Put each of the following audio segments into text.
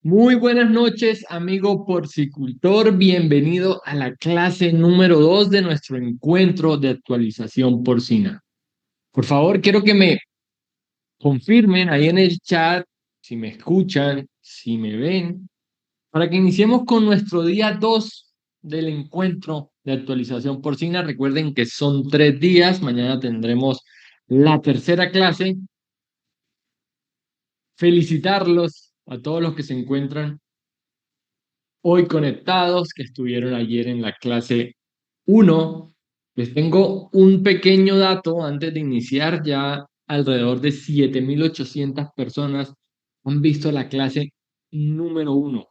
Muy buenas noches, amigo porcicultor. Bienvenido a la clase número 2 de nuestro encuentro de actualización porcina. Por favor, quiero que me confirmen ahí en el chat si me escuchan, si me ven, para que iniciemos con nuestro día 2 del encuentro de actualización porcina. Recuerden que son 3 días. Mañana tendremos la tercera clase. Felicitarlos a todos los que se encuentran hoy conectados, que estuvieron ayer en la clase 1. Les tengo un pequeño dato antes de iniciar. Ya alrededor de 7.800 personas han visto la clase número 1.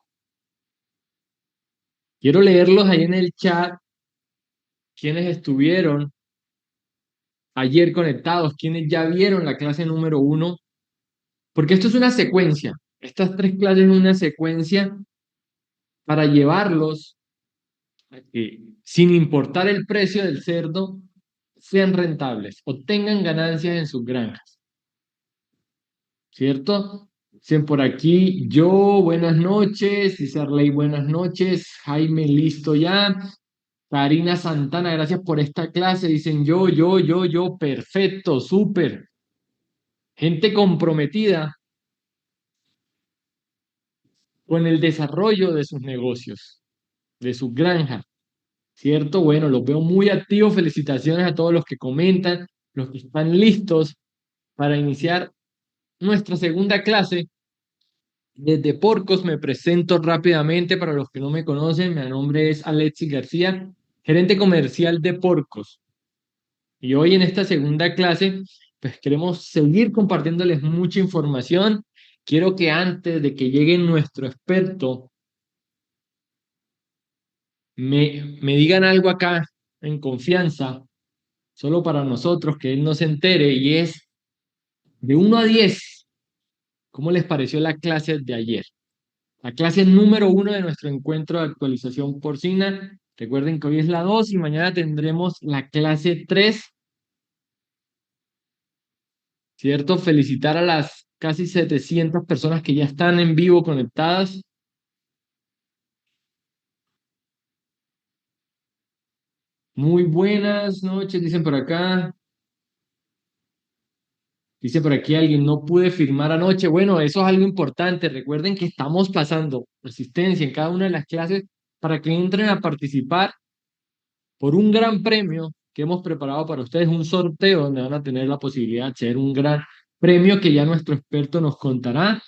Quiero leerlos ahí en el chat, quienes estuvieron ayer conectados, quienes ya vieron la clase número 1, porque esto es una secuencia. Estas 3 clases son una secuencia para llevarlos sin importar el precio del cerdo, sean rentables, obtengan ganancias en sus granjas, ¿cierto? Dicen por aquí, yo, buenas noches, dice Arley, buenas noches, Jaime, listo ya, Karina Santana, gracias por esta clase, dicen yo, perfecto, súper, gente comprometida con el desarrollo de sus negocios, de sus granjas. ¿Cierto? Bueno, los veo muy activos. Felicitaciones a todos los que comentan, los que están listos para iniciar nuestra segunda clase. Desde Porcos me presento rápidamente para los que no me conocen. Mi nombre es Alexis García, gerente comercial de Porcos. Y hoy en esta segunda clase, pues queremos seguir compartiéndoles mucha información. Quiero que antes de que llegue nuestro experto, me digan algo acá en confianza solo para nosotros, que él no se entere, y es de 1 a 10, ¿cómo les pareció la clase de ayer? La clase número 1 de nuestro encuentro de actualización porcina. Recuerden que hoy es la 2 y mañana tendremos la clase 3, ¿cierto? Felicitar a las casi 700 personas que ya están en vivo conectadas. Muy buenas noches, dicen por acá. Dice por aquí alguien, no pude firmar anoche. Bueno, eso es algo importante. Recuerden que estamos pasando asistencia en cada una de las clases para que entren a participar por un gran premio que hemos preparado para ustedes, un sorteo donde van a tener la posibilidad de hacer un gran premio que ya nuestro experto nos contará.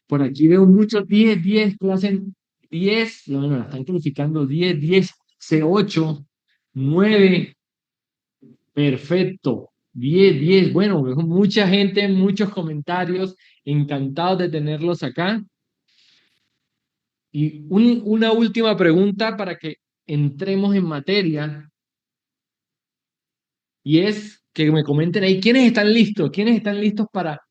Por aquí veo muchos 10, clase 10, bueno, la están calificando 10, C8, 9. Perfecto. 10. Bueno, mucha gente, muchos comentarios. Encantados de tenerlos acá. Y una última pregunta para que entremos en materia. Y es que me comenten ahí, ¿quiénes están listos? ¿Quiénes están listos para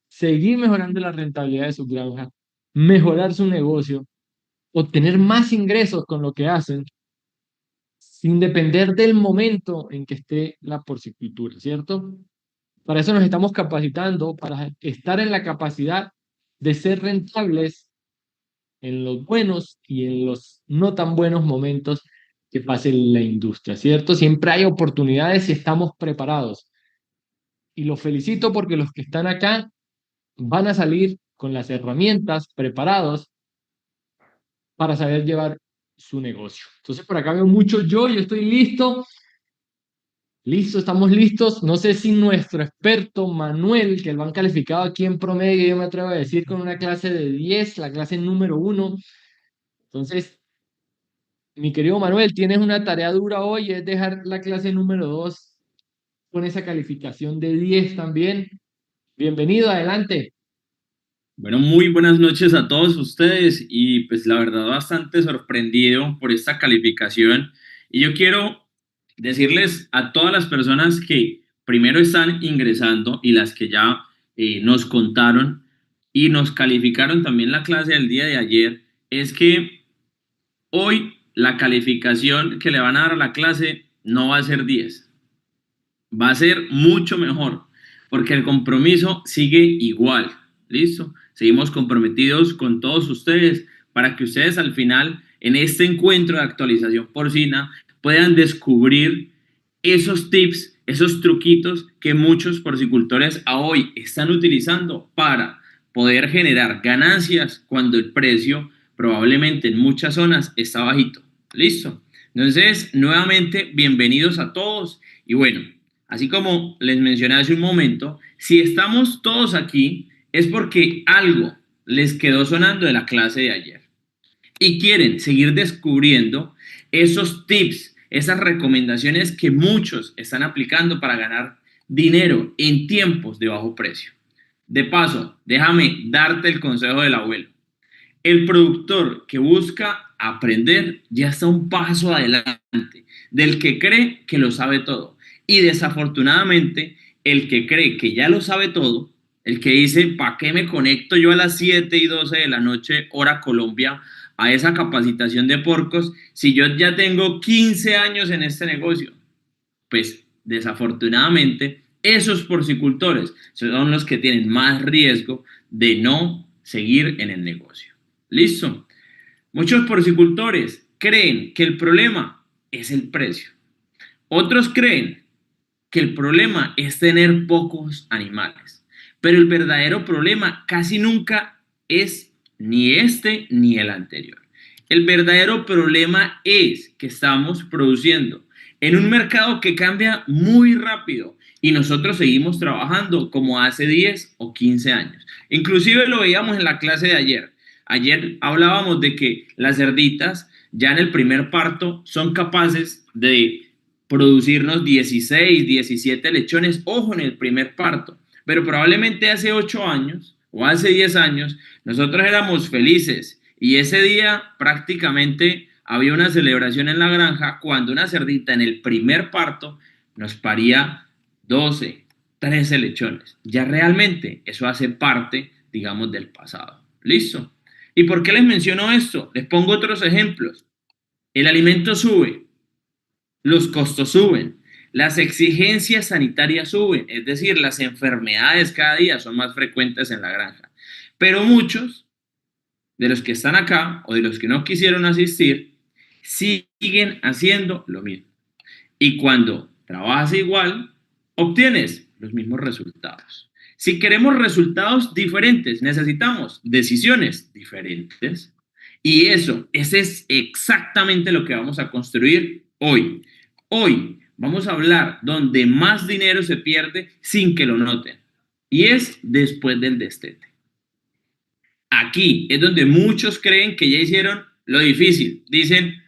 seguir mejorando la rentabilidad de sus granjas, mejorar su negocio, obtener más ingresos con lo que hacen, sin depender del momento en que esté la porcicultura, ¿cierto? Para eso nos estamos capacitando, para estar en la capacidad de ser rentables en los buenos y en los no tan buenos momentos que pase la industria, ¿cierto? Siempre hay oportunidades si estamos preparados. Y los felicito porque los que están acá van a salir con las herramientas preparados para saber llevar su negocio. Entonces, por acá veo mucho yo estoy listo. Listo, estamos listos. No sé si nuestro experto Manuel, que lo han calificado aquí en promedio, yo me atrevo a decir con una clase de 10, la clase número 1. Entonces, mi querido Manuel, tienes una tarea dura hoy, es dejar la clase número 2 con esa calificación de 10 también. Bienvenido, adelante. Bueno, muy buenas noches a todos ustedes y pues la verdad bastante sorprendido por esta calificación y yo quiero decirles a todas las personas que primero están ingresando y las que ya nos contaron y nos calificaron también la clase del día de ayer, es que hoy la calificación que le van a dar a la clase no va a ser 10, va a ser mucho mejor, porque el compromiso sigue igual, ¿listo? seguimos comprometidos con todos ustedes para que ustedes al final, en este encuentro de actualización porcina, puedan descubrir esos tips, esos truquitos que muchos porcicultores a hoy están utilizando para poder generar ganancias cuando el precio probablemente en muchas zonas está bajito. ¿Listo? Entonces, nuevamente, bienvenidos a todos. Y bueno, así como les mencioné hace un momento, si estamos todos aquí es porque algo les quedó sonando de la clase de ayer y quieren seguir descubriendo esos tips, esas recomendaciones que muchos están aplicando para ganar dinero en tiempos de bajo precio. De paso, déjame darte el consejo del abuelo. El productor que busca aprender ya está un paso adelante del que cree que lo sabe todo. Y desafortunadamente, el que cree que ya lo sabe todo, el que dice, ¿para qué me conecto yo a las 7:12 de la noche, hora Colombia, a esa capacitación de porcos, si yo ya tengo 15 años en este negocio? Pues desafortunadamente, esos porcicultores son los que tienen más riesgo de no seguir en el negocio. ¿Listo? Muchos porcicultores creen que el problema es el precio. Otros creen que el problema es tener pocos animales. Pero el verdadero problema casi nunca es ni este ni el anterior. El verdadero problema es que estamos produciendo en un mercado que cambia muy rápido y nosotros seguimos trabajando como hace 10 o 15 años. Inclusive lo veíamos en la clase de ayer. Ayer hablábamos de que las cerditas ya en el primer parto son capaces de producirnos 16, 17 lechones, ojo, en el primer parto. Pero probablemente hace 8 años o hace 10 años nosotros éramos felices y ese día prácticamente había una celebración en la granja cuando una cerdita en el primer parto nos paría 12, 13 lechones. Ya realmente eso hace parte, digamos, del pasado. ¿Listo? ¿Y por qué les menciono esto? Les pongo otros ejemplos. El alimento sube, los costos suben, las exigencias sanitarias suben, es decir, las enfermedades cada día son más frecuentes en la granja. Pero muchos de los que están acá o de los que no quisieron asistir siguen haciendo lo mismo. Y cuando trabajas igual, obtienes los mismos resultados. Si queremos resultados diferentes, necesitamos decisiones diferentes. Y ese es exactamente lo que vamos a construir hoy. Hoy vamos a hablar donde más dinero se pierde sin que lo noten. Y es después del destete. Aquí es donde muchos creen que ya hicieron lo difícil. Dicen,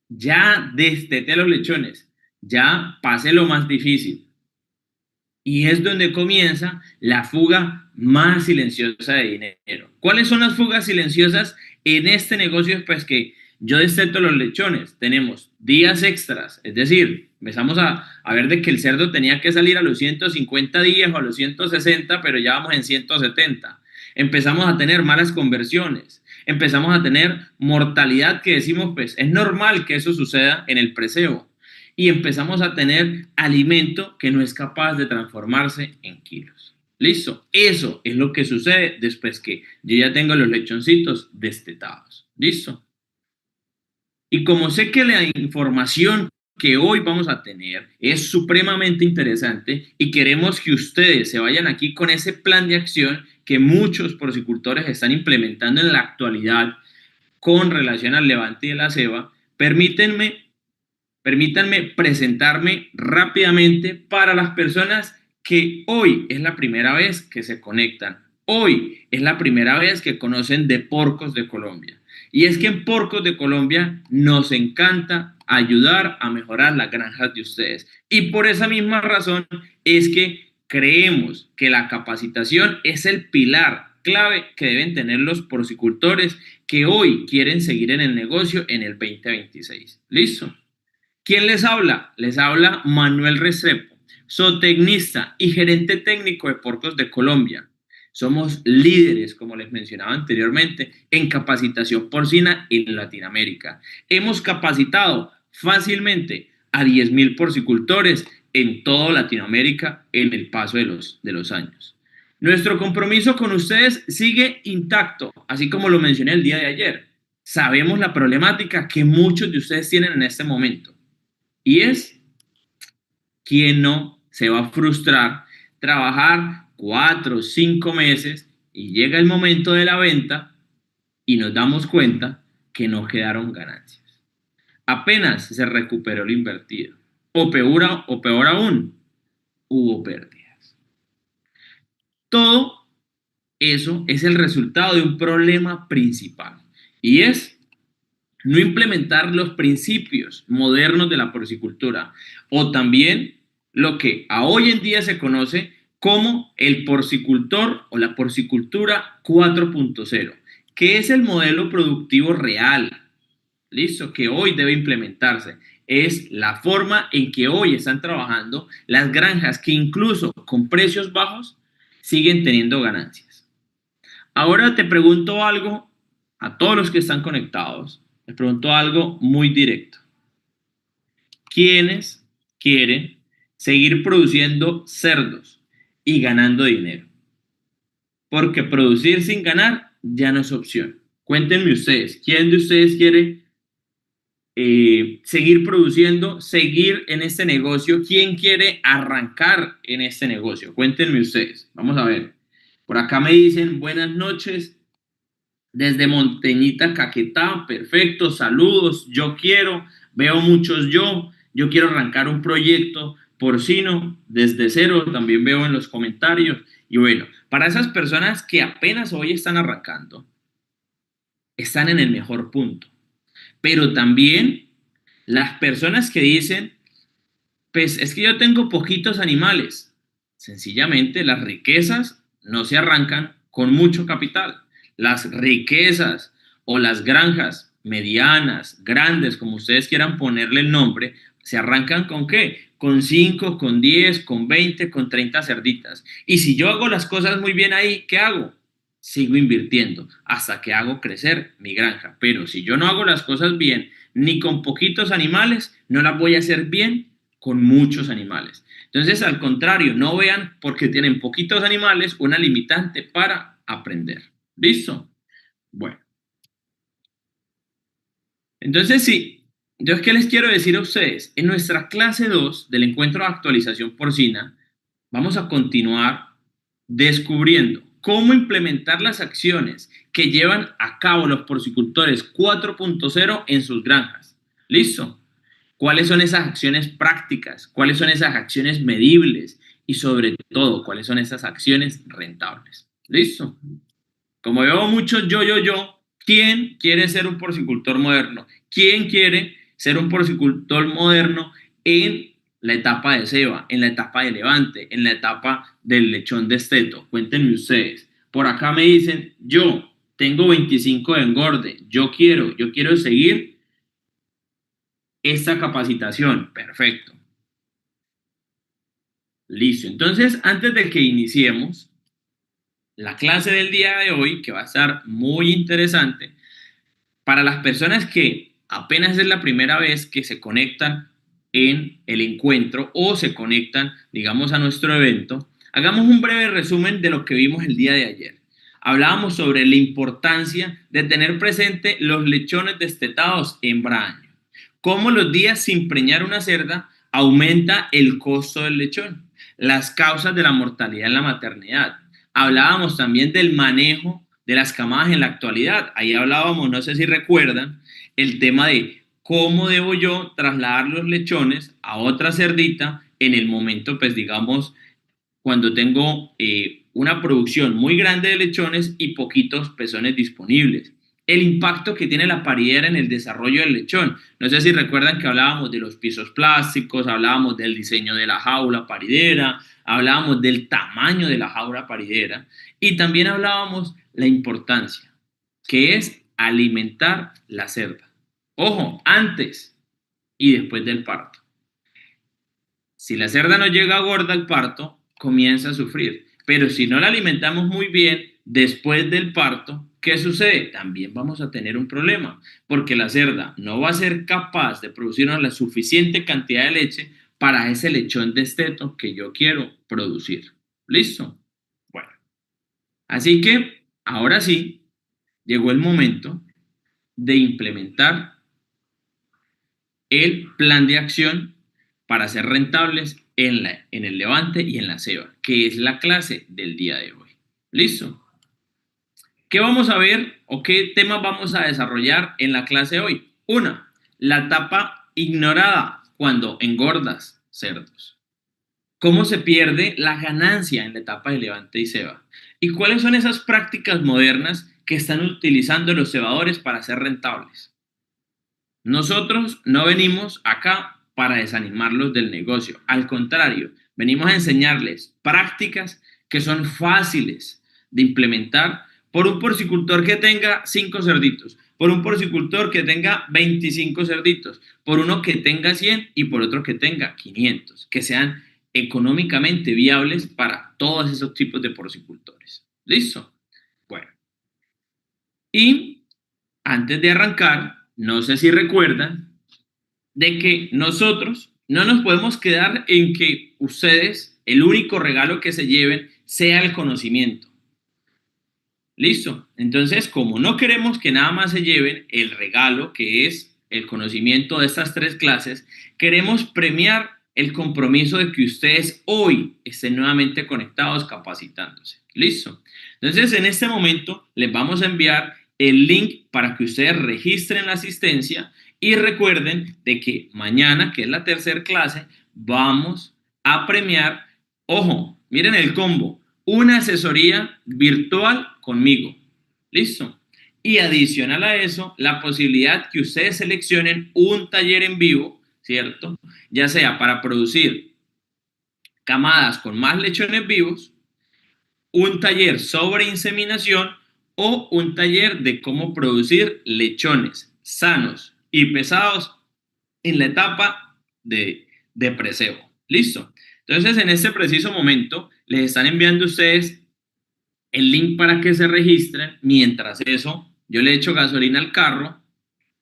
ya destete a los lechones, ya pasé lo más difícil. Y es donde comienza la fuga más silenciosa de dinero. ¿Cuáles son las fugas silenciosas en este negocio? Pues que yo desteto los lechones, tenemos días extras, es decir, empezamos a ver de que el cerdo tenía que salir a los 150 días o a los 160, pero ya vamos en 170. Empezamos a tener malas conversiones, empezamos a tener mortalidad que decimos, pues es normal que eso suceda en el preseo y empezamos a tener alimento que no es capaz de transformarse en kilos. ¿Listo? Eso es lo que sucede después que yo ya tengo los lechoncitos destetados. ¿Listo? Y como sé que la información que hoy vamos a tener es supremamente interesante y queremos que ustedes se vayan aquí con ese plan de acción que muchos porcicultores están implementando en la actualidad con relación al levante de la ceba, permítanme presentarme rápidamente para las personas que hoy es la primera vez que se conectan. Hoy es la primera vez que conocen de Porcos de Colombia. Y es que en Porcos de Colombia nos encanta ayudar a mejorar las granjas de ustedes. Y por esa misma razón es que creemos que la capacitación es el pilar clave que deben tener los porcicultores que hoy quieren seguir en el negocio en el 2026. ¿Listo? ¿Quién les habla? Les habla Manuel Restrepo, zootecnista y gerente técnico de Porcos de Colombia. Somos líderes, como les mencionaba anteriormente, en capacitación porcina en Latinoamérica. Hemos capacitado fácilmente a 10.000 porcicultores en toda Latinoamérica en el paso de los años. Nuestro compromiso con ustedes sigue intacto, así como lo mencioné el día de ayer. Sabemos la problemática que muchos de ustedes tienen en este momento y es quién no se va a frustrar trabajar 4 o 5 meses y llega el momento de la venta y nos damos cuenta que no quedaron ganancias. Apenas se recuperó lo invertido. O peor aún, hubo pérdidas. Todo eso es el resultado de un problema principal y es no implementar los principios modernos de la porcicultura o también lo que a hoy en día se conoce como el porcicultor o la porcicultura 4.0, que es el modelo productivo real, listo, que hoy debe implementarse. Es la forma en que hoy están trabajando las granjas que incluso con precios bajos siguen teniendo ganancias. Ahora te pregunto algo a todos los que están conectados. Les pregunto algo muy directo. ¿Quiénes quieren seguir produciendo cerdos y ganando dinero? Porque producir sin ganar ya no es opción. Cuéntenme ustedes, ¿quién de ustedes quiere seguir produciendo, seguir en este negocio? ¿Quién quiere arrancar en este negocio? Cuéntenme ustedes. Vamos a ver. Por acá me dicen buenas noches desde Monteñita, Caquetá. Perfecto, saludos. Yo quiero, veo muchos yo quiero arrancar un proyecto porcino desde cero. También veo en los comentarios. Y bueno, para esas personas que apenas hoy están arrancando, están en el mejor punto. Pero también las personas que dicen, pues es que yo tengo poquitos animales. Sencillamente las riquezas no se arrancan con mucho capital. Las riquezas o las granjas medianas, grandes, como ustedes quieran ponerle el nombre, se arrancan con qué? Con 5, con 10, con 20, con 30 cerditas. Y si yo hago las cosas muy bien ahí, ¿qué hago? Sigo invirtiendo hasta que hago crecer mi granja. Pero si yo no hago las cosas bien, ni con poquitos animales, no las voy a hacer bien con muchos animales. Entonces, al contrario, no vean porque tienen poquitos animales una limitante para aprender. ¿Listo? Bueno, entonces sí, yo qué les quiero decir a ustedes. En nuestra clase 2 del encuentro de actualización porcina, vamos a continuar descubriendo cómo implementar las acciones que llevan a cabo los porcicultores 4.0 en sus granjas. ¿Listo? ¿Cuáles son esas acciones prácticas? ¿Cuáles son esas acciones medibles? Y sobre todo, ¿cuáles son esas acciones rentables? ¿Listo? Como veo muchos yo, ¿quién quiere ser un porcicultor moderno? ¿Quién quiere ser un porcicultor moderno en la etapa de ceba, en la etapa de levante, en la etapa del lechón de esteto? Cuéntenme ustedes. Por acá me dicen, yo tengo 25 de engorde, yo quiero seguir esta capacitación. Perfecto. Listo. Entonces, antes de que iniciemos la clase del día de hoy, que va a estar muy interesante, para las personas que apenas es la primera vez que se conectan en el encuentro o se conectan, digamos, a nuestro evento, hagamos un breve resumen de lo que vimos el día de ayer. Hablábamos sobre la importancia de tener presente los lechones destetados hembra año. Cómo los días sin preñar una cerda aumenta el costo del lechón. Las causas de la mortalidad en la maternidad. Hablábamos también del manejo de las camadas en la actualidad. Ahí hablábamos, no sé si recuerdan, el tema de cómo debo yo trasladar los lechones a otra cerdita en el momento, pues digamos, cuando tengo una producción muy grande de lechones y poquitos pezones disponibles. El impacto que tiene la paridera en el desarrollo del lechón. No sé si recuerdan que hablábamos de los pisos plásticos, hablábamos del diseño de la jaula paridera, hablábamos del tamaño de la jaula paridera y también hablábamos la importancia que es alimentar la cerda. Ojo, antes y después del parto. Si la cerda no llega gorda al parto, comienza a sufrir. Pero si no la alimentamos muy bien después del parto, ¿qué sucede? También vamos a tener un problema, porque la cerda no va a ser capaz de producirnos la suficiente cantidad de leche para ese lechón de esteto que yo quiero producir. ¿Listo? Bueno. Así que, ahora sí, llegó el momento de implementar el plan de acción para ser rentables en el Levante y en la Ceba, que es la clase del día de hoy. ¿Listo? ¿Qué vamos a ver o qué temas vamos a desarrollar en la clase de hoy? Una, la etapa ignorada cuando engordas cerdos. ¿Cómo se pierde la ganancia en la etapa de Levante y Ceba? ¿Y cuáles son esas prácticas modernas que están utilizando los cebadores para ser rentables? Nosotros no venimos acá para desanimarlos del negocio. Al contrario, venimos a enseñarles prácticas que son fáciles de implementar por un porcicultor que tenga 5 cerditos, por un porcicultor que tenga 25 cerditos, por uno que tenga 100 y por otro que tenga 500, que sean económicamente viables para todos esos tipos de porcicultores. ¿Listo? Bueno, y antes de arrancar, no sé si recuerdan de que nosotros no nos podemos quedar en que ustedes, el único regalo que se lleven sea el conocimiento. ¿Listo? Entonces, como no queremos que nada más se lleven el regalo, que es el conocimiento de estas 3 clases, queremos premiar el compromiso de que ustedes hoy estén nuevamente conectados capacitándose. ¿Listo? Entonces, en este momento les vamos a enviar el link para que ustedes registren la asistencia y recuerden de que mañana, que es la tercera clase, vamos a premiar, ojo, miren el combo, una asesoría virtual conmigo. ¿Listo? Y adicional a eso, la posibilidad que ustedes seleccionen un taller en vivo, ¿cierto? Ya sea para producir camadas con más lechones vivos, un taller sobre inseminación o un taller de cómo producir lechones sanos y pesados en la etapa de precebo. ¿Listo? Entonces, en este preciso momento, les están enviando a ustedes el link para que se registren. Mientras eso, yo le echo gasolina al carro,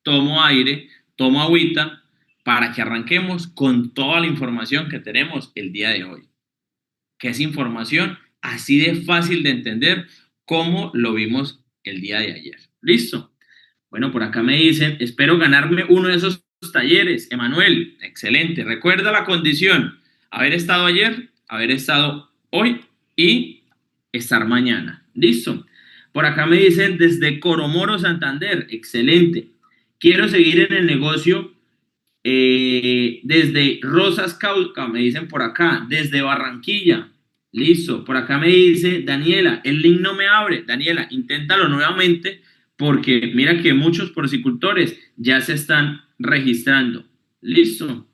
tomo aire, tomo agüita, para que arranquemos con toda la información que tenemos el día de hoy. Que es información así de fácil de entender como lo vimos el día de ayer. ¿Listo? Bueno, por acá me dicen, espero ganarme uno de esos talleres. Emanuel, excelente. Recuerda la condición, haber estado ayer, haber estado hoy y estar mañana. ¿Listo? Por acá me dicen desde Coromoro, Santander, excelente. Quiero seguir en el negocio desde Rosas Cauca, me dicen por acá, desde Barranquilla. Listo, por acá me dice Daniela, el link no me abre. Daniela, inténtalo nuevamente porque mira que muchos porcicultores ya se están registrando. Listo.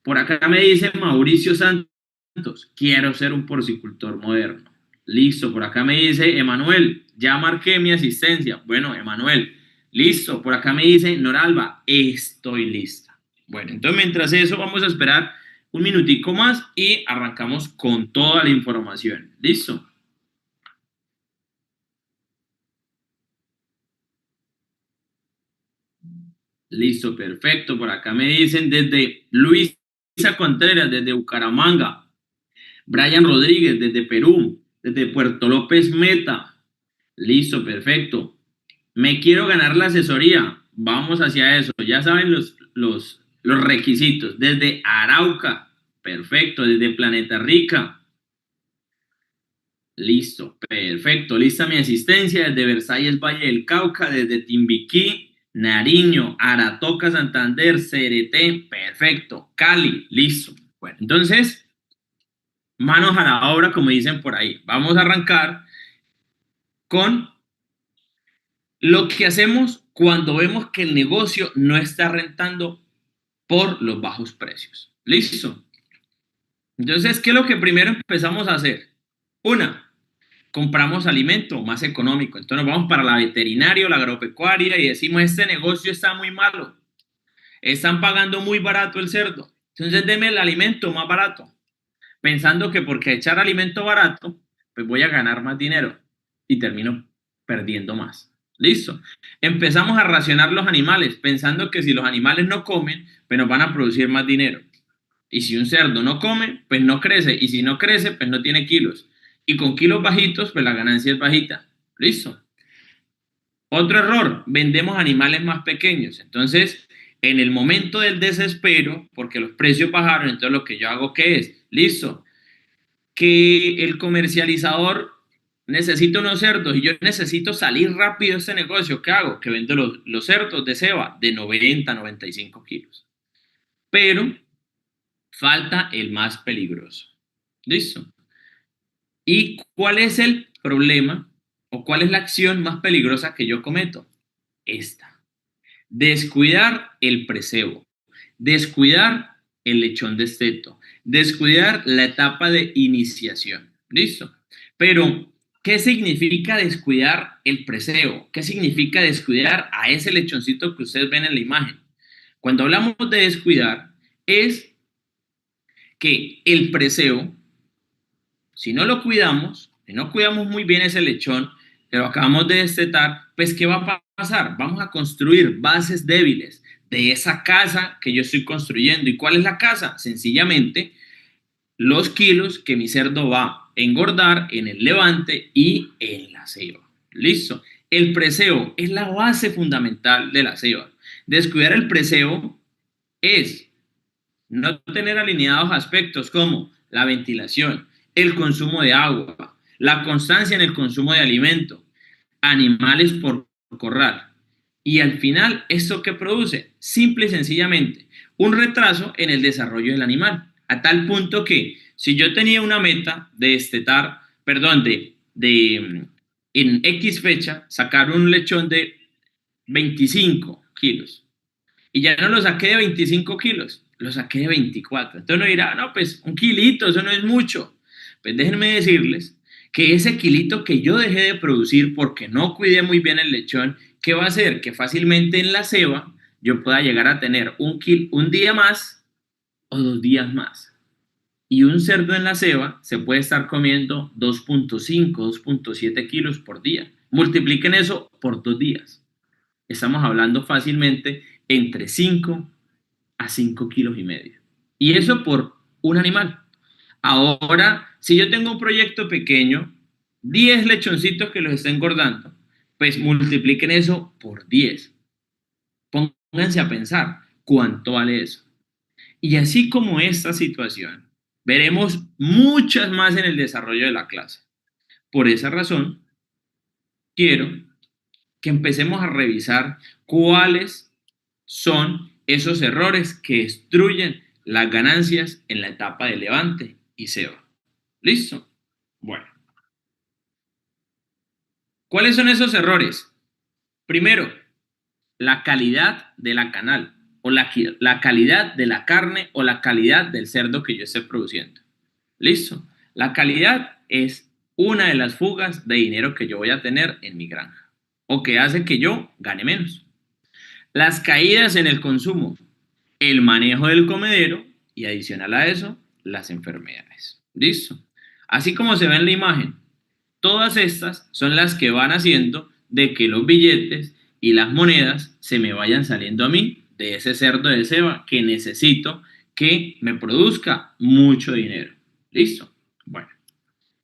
Por acá me dice Mauricio Santos, quiero ser un porcicultor moderno. Listo, por acá me dice Emanuel, ya marqué mi asistencia. Bueno, Emanuel, listo. Por acá me dice Noralba, estoy lista. Bueno, entonces mientras eso vamos a esperar un minutico más y arrancamos con toda la información. ¿Listo? Listo, perfecto. Por acá me dicen desde Luisa Contreras, desde Bucaramanga. Brian Rodríguez, desde Perú. Desde Puerto López Meta. Listo, perfecto. Me quiero ganar la asesoría. Vamos hacia eso. Ya saben los requisitos. Desde Arauca. Perfecto. Desde Planeta Rica. Listo, perfecto. Lista mi asistencia desde Versalles, Valle del Cauca, desde Timbiquí, Nariño, Aratoca, Santander, CRT, perfecto. Cali, listo. Bueno, entonces, manos a la obra, como dicen por ahí. Vamos a arrancar con lo que hacemos cuando vemos que el negocio no está rentando por los bajos precios. Listo. Entonces, ¿qué es lo que primero empezamos a hacer? Una, compramos alimento más económico. Entonces nos vamos para la veterinaria o la agropecuaria y decimos, este negocio está muy malo. Están pagando muy barato el cerdo. Entonces deme el alimento más barato. Pensando que porque echar alimento barato, pues voy a ganar más dinero. Y termino perdiendo más. Listo. Empezamos a racionar los animales, pensando que si los animales no comen, pues nos van a producir más dinero. Y si un cerdo no come, pues no crece. Y si no crece, pues no tiene kilos. Y con kilos bajitos, pues la ganancia es bajita. Listo. Otro error, vendemos animales más pequeños. Entonces, en el momento del desespero, porque los precios bajaron, entonces lo que yo hago, ¿qué es? Listo, que el comercializador necesita unos cerdos y yo necesito salir rápido de este negocio. ¿Qué hago? Que vendo los cerdos de ceba de 90, 95 kilos. Pero falta el más peligroso. ¿Listo? ¿Y cuál es el problema o cuál es la acción más peligrosa que yo cometo? Esta. Descuidar el precebo, descuidar el lechón de esteto, descuidar la etapa de iniciación. ¿Listo? Pero, ¿qué significa descuidar el precebo? ¿Qué significa descuidar a ese lechoncito que ustedes ven en la imagen? Cuando hablamos de descuidar, es que el precebo, si no lo cuidamos, si no cuidamos muy bien ese lechón, que lo acabamos de destetar, pues ¿qué va a pasar? Vamos a construir bases débiles de esa casa que yo estoy construyendo. ¿Y cuál es la casa? Sencillamente, los kilos que mi cerdo va a engordar en el levante y en la ceba. ¿Listo? El preseo es la base fundamental de la ceba. Descuidar el preseo es no tener alineados aspectos como la ventilación, el consumo de agua, la constancia en el consumo de alimento, animales por corral. Y al final, ¿esto qué produce? Simple y sencillamente, un retraso en el desarrollo del animal. A tal punto que si yo tenía una meta de destetar, perdón, en X fecha, sacar un lechón de 25 kilos y ya no lo saqué de 25 kilos, lo saqué de 24. Entonces uno dirá, no, pues un kilito, eso no es mucho. Pues déjenme decirles que ese kilito que yo dejé de producir porque no cuidé muy bien el lechón, ¿qué va a hacer? Que fácilmente en la ceba yo pueda llegar a tener un día más o 2 días más. Y un cerdo en la ceba se puede estar comiendo 2.5, 2.7 kilos por día. Multipliquen eso por 2 días. Estamos hablando fácilmente entre 5 a 5,5 kilos. Y eso por un animal. Ahora, si yo tengo un proyecto pequeño, 10 lechoncitos que los está engordando, pues multipliquen eso por 10. Pónganse a pensar cuánto vale eso. Y así como esta situación, veremos muchas más en el desarrollo de la clase. Por esa razón, quiero que empecemos a revisar cuáles son esos errores que destruyen las ganancias en la etapa de levante y ceba. ¿Listo? Bueno, ¿cuáles son esos errores? Primero, la calidad de la canal o la calidad de la carne o la calidad del cerdo que yo esté produciendo. ¿Listo? La calidad es una de las fugas de dinero que yo voy a tener en mi granja o que hace que yo gane menos. Las caídas en el consumo, el manejo del comedero y adicional a eso, las enfermedades. ¿Listo? Así como se ve en la imagen, todas estas son las que van haciendo de que los billetes y las monedas se me vayan saliendo a mí de ese cerdo de ceba que necesito que me produzca mucho dinero. ¿Listo? Bueno,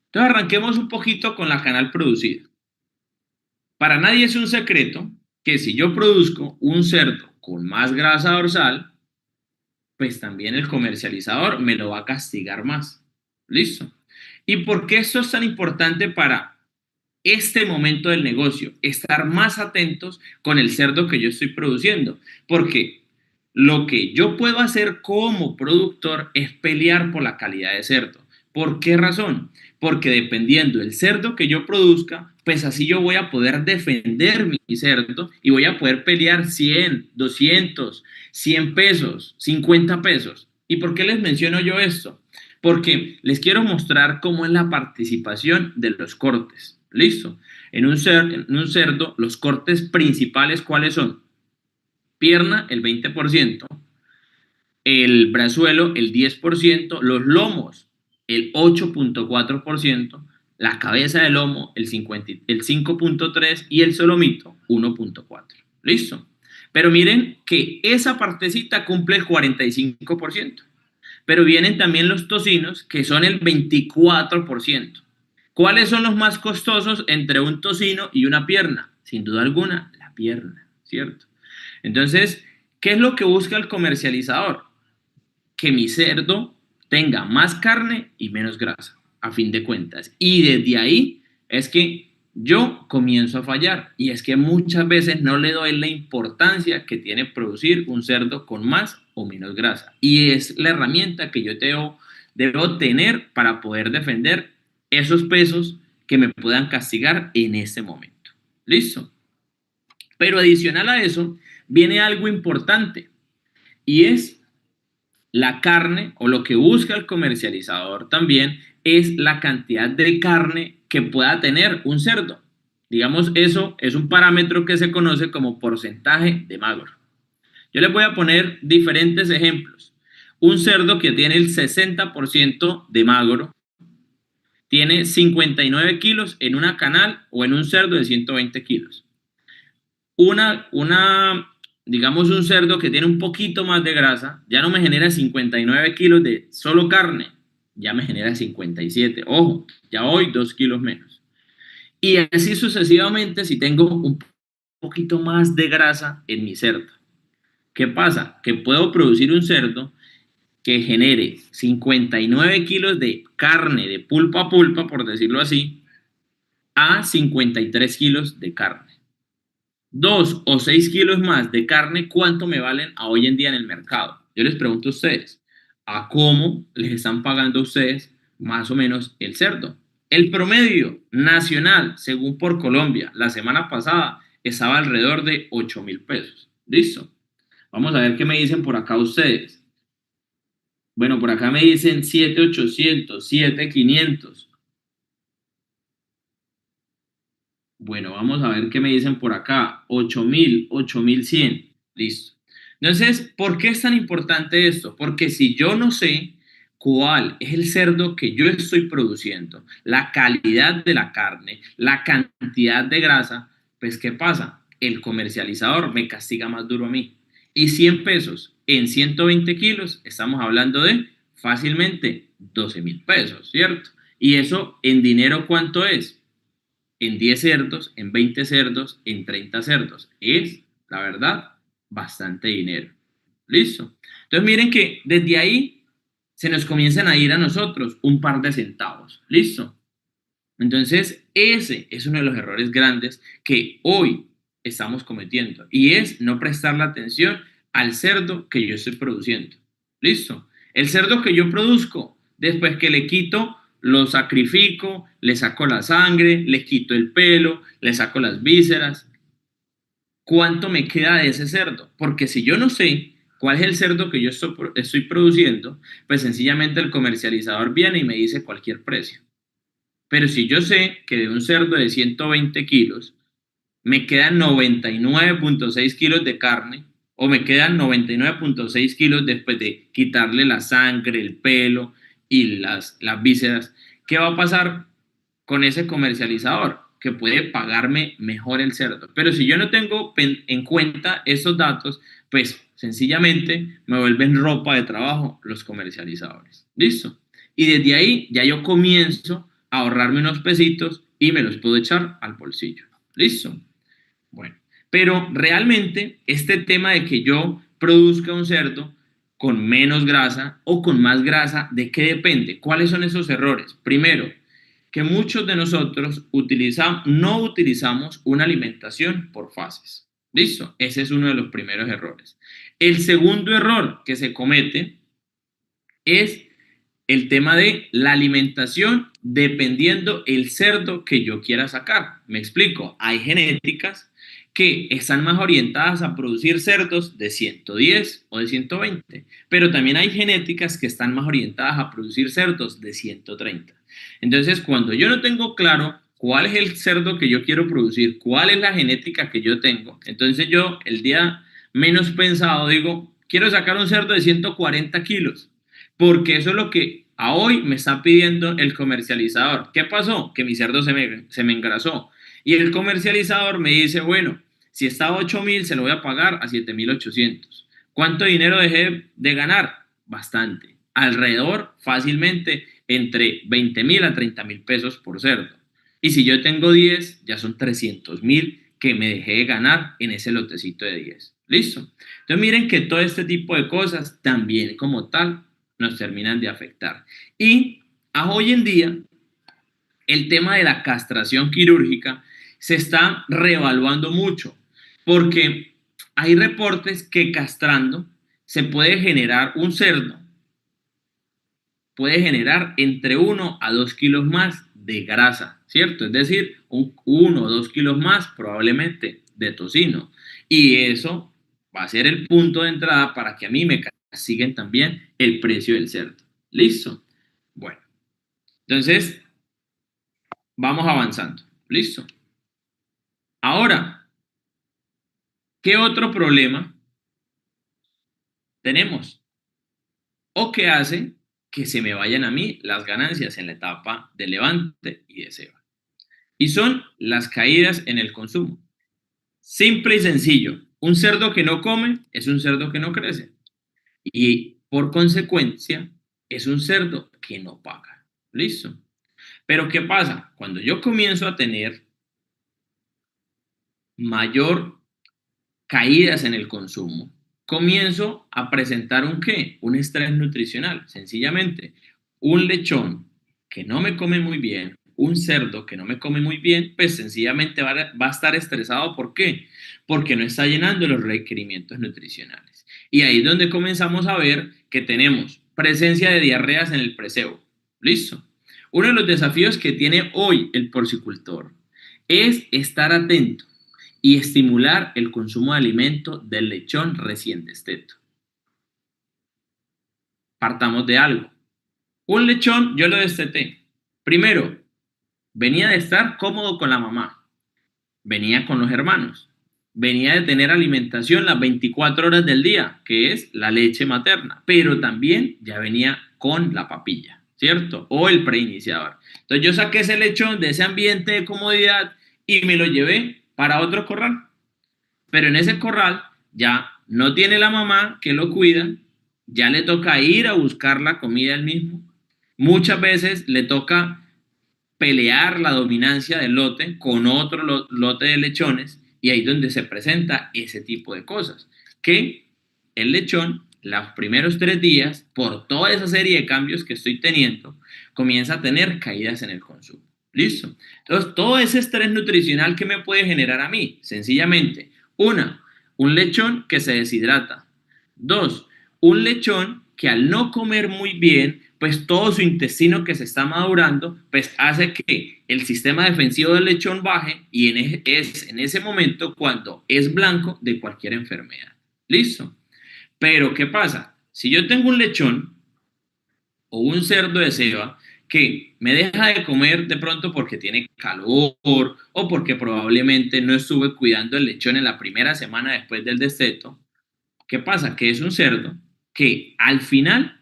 entonces arranquemos un poquito con la canal producida. Para nadie es un secreto que si yo produzco un cerdo con más grasa dorsal, pues también el comercializador me lo va a castigar más. ¿Listo? ¿Y por qué esto es tan importante para este momento del negocio? Estar más atentos con el cerdo que yo estoy produciendo. Porque lo que yo puedo hacer como productor es pelear por la calidad de cerdo. ¿Por qué razón? Porque dependiendo del cerdo que yo produzca, pues así yo voy a poder defender mi cerdo y voy a poder pelear 100, 200, 100 pesos, 50 pesos. ¿Y por qué les menciono yo esto? Porque les quiero mostrar cómo es la participación de los cortes. ¿Listo? En un cerdo, los cortes principales, ¿cuáles son? Pierna, el 20%, el brazuelo, el 10%, los lomos, el 8.4%, la cabeza del lomo, el 5.3% y el solomito, 1.4%. ¿Listo? Pero miren que esa partecita cumple el 45%. Pero vienen también los tocinos, que son el 24%. ¿Cuáles son los más costosos entre un tocino y una pierna? Sin duda alguna, la pierna, ¿cierto? Entonces, ¿qué es lo que busca el comercializador? Que mi cerdo tenga más carne y menos grasa, a fin de cuentas. Y desde ahí es que yo comienzo a fallar. Y es que muchas veces no le doy la importancia que tiene producir un cerdo con más o menos grasa. Y es la herramienta que yo debo tener para poder defender esos pesos que me puedan castigar en ese momento. ¿Listo? Pero adicional a eso, viene algo importante y es la carne o lo que busca el comercializador también es la cantidad de carne que pueda tener un cerdo. Digamos, eso es un parámetro que se conoce como porcentaje de magro. Yo les voy a poner diferentes ejemplos. Un cerdo que tiene el 60% de magro tiene 59 kilos en una canal o en un cerdo de 120 kilos. Digamos, un cerdo que tiene un poquito más de grasa, ya no me genera 59 kilos de solo carne, ya me genera 57. Ojo, ya hoy 2 kilos menos. Y así sucesivamente si tengo un poquito más de grasa en mi cerdo. ¿Qué pasa? Que puedo producir un cerdo que genere 59 kilos de carne de pulpa a pulpa, por decirlo así, a 53 kilos de carne. 2 o 6 kilos más de carne, ¿cuánto me valen a hoy en día en el mercado? Yo les pregunto a ustedes, ¿a cómo les están pagando a ustedes más o menos el cerdo? El promedio nacional, según por Colombia, la semana pasada estaba alrededor de 8.000 pesos. ¿Listo? Vamos a ver qué me dicen por acá ustedes. Bueno, por acá me dicen 7.800, 7.500. Bueno, vamos a ver qué me dicen por acá. 8.000, 8.100. Listo. Entonces, ¿por qué es tan importante esto? Porque si yo no sé cuál es el cerdo que yo estoy produciendo, la calidad de la carne, la cantidad de grasa, pues ¿qué pasa? El comercializador me castiga más duro a mí. Y 100 pesos en 120 kilos, estamos hablando de fácilmente 12.000 pesos, ¿cierto? Y eso en dinero, ¿cuánto es? En 10 cerdos, en 20 cerdos, en 30 cerdos. Es, la verdad, bastante dinero. ¿Listo? Entonces miren que desde ahí se nos comienzan a ir a nosotros un par de centavos. ¿Listo? Entonces ese es uno de los errores grandes que hoy estamos cometiendo y es no prestarle atención al cerdo que yo estoy produciendo. ¿Listo? El cerdo que yo produzco, después que le quito, lo sacrifico, le saco la sangre, le quito el pelo, le saco las vísceras. ¿Cuánto me queda de ese cerdo? Porque si yo no sé cuál es el cerdo que yo estoy produciendo, pues sencillamente el comercializador viene y me dice cualquier precio. Pero si yo sé que de un cerdo de 120 kilos me quedan 99.6 kilos de carne o me quedan 99.6 kilos después de quitarle la sangre, el pelo y las vísceras, ¿qué va a pasar con ese comercializador? Que puede pagarme mejor el cerdo. Pero si yo no tengo en cuenta esos datos, pues sencillamente me vuelven ropa de trabajo los comercializadores. ¿Listo? Y desde ahí ya yo comienzo a ahorrarme unos pesitos y me los puedo echar al bolsillo. ¿Listo? Bueno, pero realmente este tema de que yo produzca un cerdo con menos grasa o con más grasa, ¿de qué depende? ¿Cuáles son esos errores? Primero, que muchos de nosotros no utilizamos una alimentación por fases. ¿Listo? Ese es uno de los primeros errores. El segundo error que se comete es el tema de la alimentación dependiendo el cerdo que yo quiera sacar. Me explico, hay genéticas que están más orientadas a producir cerdos de 110 o de 120, pero también hay genéticas que están más orientadas a producir cerdos de 130. Entonces, cuando yo no tengo claro cuál es el cerdo que yo quiero producir, cuál es la genética que yo tengo, entonces yo el día menos pensado digo, quiero sacar un cerdo de 140 kilos porque eso es lo que a hoy me está pidiendo el comercializador. ¿Qué pasó? Que mi cerdo se me engrasó. Y el comercializador me dice, bueno, si está a 8.000, se lo voy a pagar a 7.800. ¿Cuánto dinero dejé de ganar? Bastante. Alrededor, fácilmente, entre 20.000 a 30.000 pesos por cerdo. Y si yo tengo 10, ya son 300.000 que me dejé de ganar en ese lotecito de 10. ¿Listo? Entonces miren que todo este tipo de cosas también como tal nos terminan de afectar. Y hoy en día el tema de la castración quirúrgica se está reevaluando mucho porque hay reportes que castrando se puede generar un cerdo, puede generar entre 1 a 2 kilos más de grasa, ¿cierto? Es decir, 1 o 2 kilos más probablemente de tocino. Y eso va a ser el punto de entrada para que a mí me castiguen también el precio del cerdo. ¿Listo? Bueno, entonces vamos avanzando. ¿Listo? Ahora, ¿qué otro problema tenemos? ¿O qué hace que se me vayan a mí las ganancias en la etapa de levante y de ceba? Y son las caídas en el consumo. Simple y sencillo. Un cerdo que no come es un cerdo que no crece. Y por consecuencia, es un cerdo que no paga. ¿Listo? Pero ¿qué pasa? Cuando yo comienzo a tener mayor caídas en el consumo, comienzo a presentar un qué, un estrés nutricional, sencillamente. Un lechón que no me come muy bien, un cerdo que no me come muy bien, pues sencillamente va a estar estresado. ¿Por qué? Porque no está llenando los requerimientos nutricionales. Y ahí es donde comenzamos a ver que tenemos presencia de diarreas en el preseo. ¿Listo? Uno de los desafíos que tiene hoy el porcicultor es estar atento y estimular el consumo de alimento del lechón recién desteto. Partamos de algo. Un lechón yo lo desteté. Primero, venía de estar cómodo con la mamá, venía con los hermanos, venía de tener alimentación las 24 horas del día, que es la leche materna, pero también ya venía con la papilla, ¿cierto? O el preiniciador. Entonces yo saqué ese lechón de ese ambiente de comodidad y me lo llevé para otro corral. Pero en ese corral ya no tiene la mamá que lo cuida, ya le toca ir a buscar la comida él mismo. Muchas veces le toca pelear la dominancia del lote con otro lote de lechones y ahí es donde se presenta ese tipo de cosas. Que el lechón, los primeros 3 días, por toda esa serie de cambios que estoy teniendo, comienza a tener caídas en el consumo. ¿Listo? Entonces, todo ese estrés nutricional que me puede generar a mí, sencillamente, un lechón que se deshidrata. 2, un lechón que al no comer muy bien, pues todo su intestino que se está madurando, pues hace que el sistema defensivo del lechón baje y es en ese momento cuando es blanco de cualquier enfermedad. ¿Listo? Pero ¿qué pasa? Si yo tengo un lechón o un cerdo de ceba que me deja de comer de pronto porque tiene calor o porque probablemente no estuve cuidando el lechón en la primera semana después del desteto, ¿qué pasa? Que es un cerdo que al final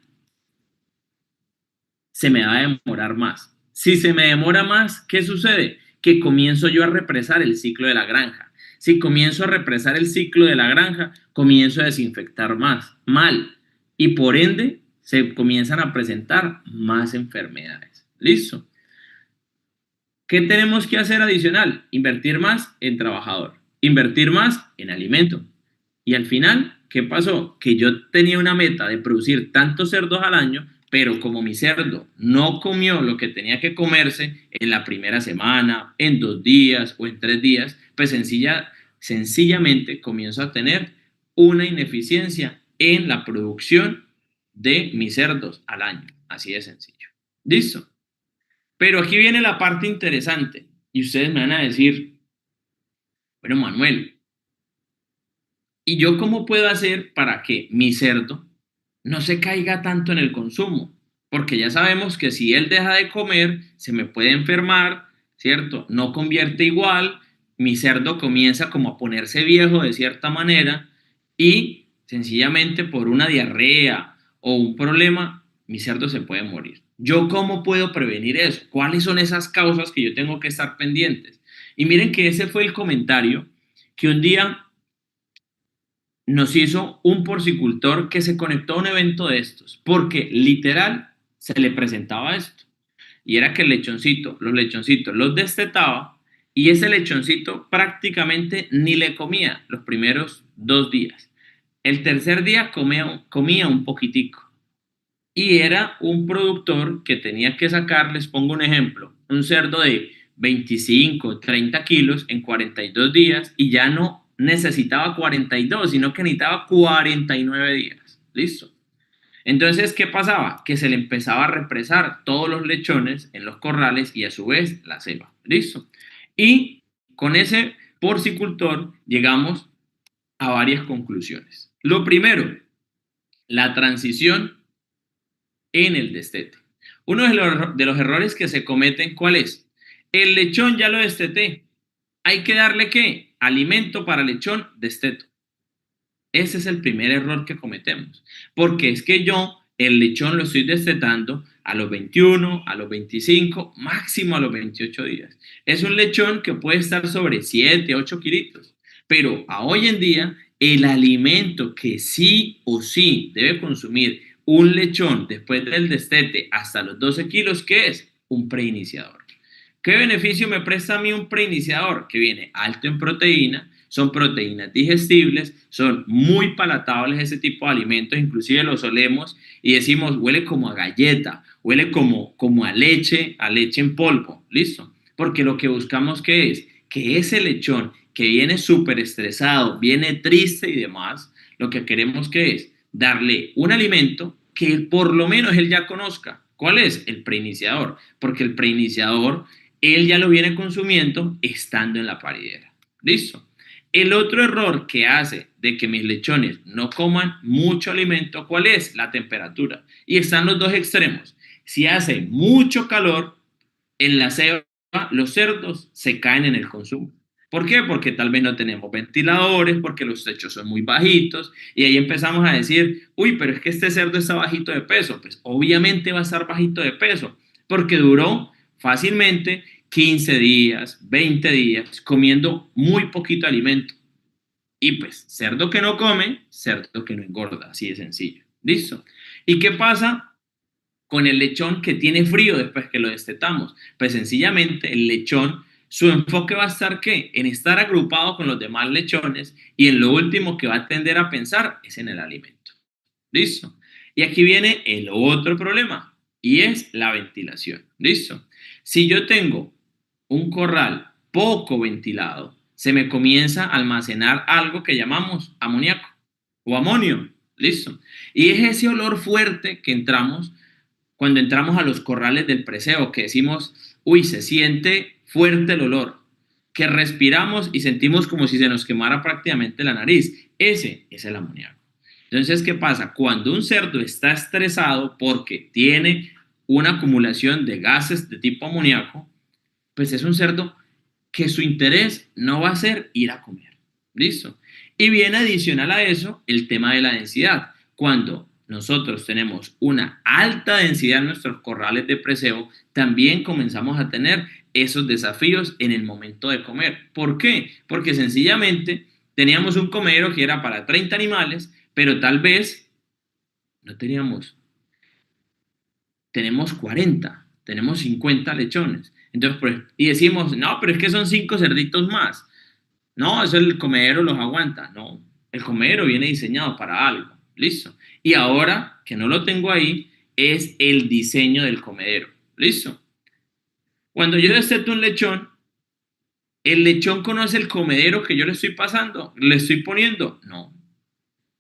se me va a demorar más. Si se me demora más, ¿qué sucede? Que comienzo yo a represar el ciclo de la granja. Si comienzo a represar el ciclo de la granja, comienzo a desinfectar más, mal. Y por ende, se comienzan a presentar más enfermedades. ¿Listo? ¿Qué tenemos que hacer adicional? Invertir más en trabajador, invertir más en alimento. Y al final, ¿qué pasó? Que yo tenía una meta de producir tantos cerdos al año, pero como mi cerdo no comió lo que tenía que comerse en la primera semana, en 2 días o en 3 días, pues sencillamente comienzo a tener una ineficiencia en la producción de mis cerdos al año. Así de sencillo. ¿Listo? Pero aquí viene la parte interesante y ustedes me van a decir, bueno, Manuel, ¿y yo cómo puedo hacer para que mi cerdo no se caiga tanto en el consumo? Porque ya sabemos que si él deja de comer, se me puede enfermar, ¿cierto? No convierte igual, mi cerdo comienza como a ponerse viejo de cierta manera y sencillamente por una diarrea o un problema, mi cerdo se puede morir. ¿Yo cómo puedo prevenir eso? ¿Cuáles son esas causas que yo tengo que estar pendientes? Y miren que ese fue el comentario que un día nos hizo un porcicultor que se conectó a un evento de estos, porque literal se le presentaba esto. Y era que los lechoncitos los destetaba y ese lechoncito prácticamente ni le comía los primeros 2 días. El tercer día comía un poquitico. Y era un productor que tenía que sacar, les pongo un ejemplo, un cerdo de 25, 30 kilos en 42 días y ya no necesitaba 42, sino que necesitaba 49 días. ¿Listo? Entonces, ¿qué pasaba? Que se le empezaba a represar todos los lechones en los corrales y a su vez la ceba. ¿Listo? Y con ese porcicultor llegamos a varias conclusiones. Lo primero, la transición en el destete. Uno de los errores que se cometen, ¿cuál es? El lechón ya lo desteté. Hay que darle ¿qué? Alimento para lechón, desteto. Ese es el primer error que cometemos. Porque es que yo el lechón lo estoy destetando a los 21, a los 25, máximo a los 28 días. Es un lechón que puede estar sobre 7, 8 kilitos. Pero a hoy en día, el alimento que sí o sí debe consumir un lechón después del destete hasta los 12 kilos, ¿qué es? Un preiniciador. ¿Qué beneficio me presta a mí un preiniciador? Que viene alto en proteína, son proteínas digestibles, son muy palatables ese tipo de alimentos, inclusive los olemos y decimos, huele como a galleta, huele como a leche en polvo, ¿listo? Porque lo que buscamos ¿qué es? Que ese lechón que viene súper estresado, viene triste y demás, lo que queremos ¿qué es? Darle un alimento que por lo menos él ya conozca. ¿Cuál es? El preiniciador, porque el preiniciador él ya lo viene consumiendo estando en la paridera. ¿Listo? El otro error que hace de que mis lechones no coman mucho alimento, ¿cuál es? La temperatura. Y están los dos extremos. Si hace mucho calor en la ceba, los cerdos se caen en el consumo. ¿Por qué? Porque tal vez no tenemos ventiladores, porque los techos son muy bajitos y ahí empezamos a decir, uy, pero es que este cerdo está bajito de peso. Pues obviamente va a estar bajito de peso porque duró fácilmente 15 días, 20 días comiendo muy poquito alimento. Y pues cerdo que no come, cerdo que no engorda, así de sencillo. ¿Listo? ¿Y qué pasa con el lechón que tiene frío después que lo destetamos? Pues sencillamente el lechón, su enfoque va a estar ¿qué? En estar agrupado con los demás lechones y en lo último que va a tender a pensar es en el alimento. ¿Listo? Y aquí viene el otro problema y es la ventilación. ¿Listo? Si yo tengo un corral poco ventilado, se me comienza a almacenar algo que llamamos amoníaco o amonio. ¿Listo? Y es ese olor fuerte que entramos cuando entramos a los corrales del preseo, que decimos, uy, se siente fuerte el olor, que respiramos y sentimos como si se nos quemara prácticamente la nariz. Ese es el amoníaco. Entonces, ¿qué pasa? Cuando un cerdo está estresado porque tiene una acumulación de gases de tipo amoníaco, pues es un cerdo que su interés no va a ser ir a comer. ¿Listo? Y viene adicional a eso el tema de la densidad. Cuando nosotros tenemos una alta densidad en nuestros corrales de preseo, también comenzamos a tener esos desafíos en el momento de comer. ¿Por qué? Porque sencillamente teníamos un comedero que era para 30 animales, pero tal vez no tenemos 40, tenemos 50 lechones. Entonces, pues, y decimos, no, pero es que son 5 cerditos más. No, eso el comedero los aguanta. No, el comedero viene diseñado para algo. Listo. Y ahora que no lo tengo ahí, es el diseño del comedero. Listo. Cuando yo desteto un lechón, ¿el lechón conoce el comedero que yo le estoy pasando? ¿Le estoy poniendo? No.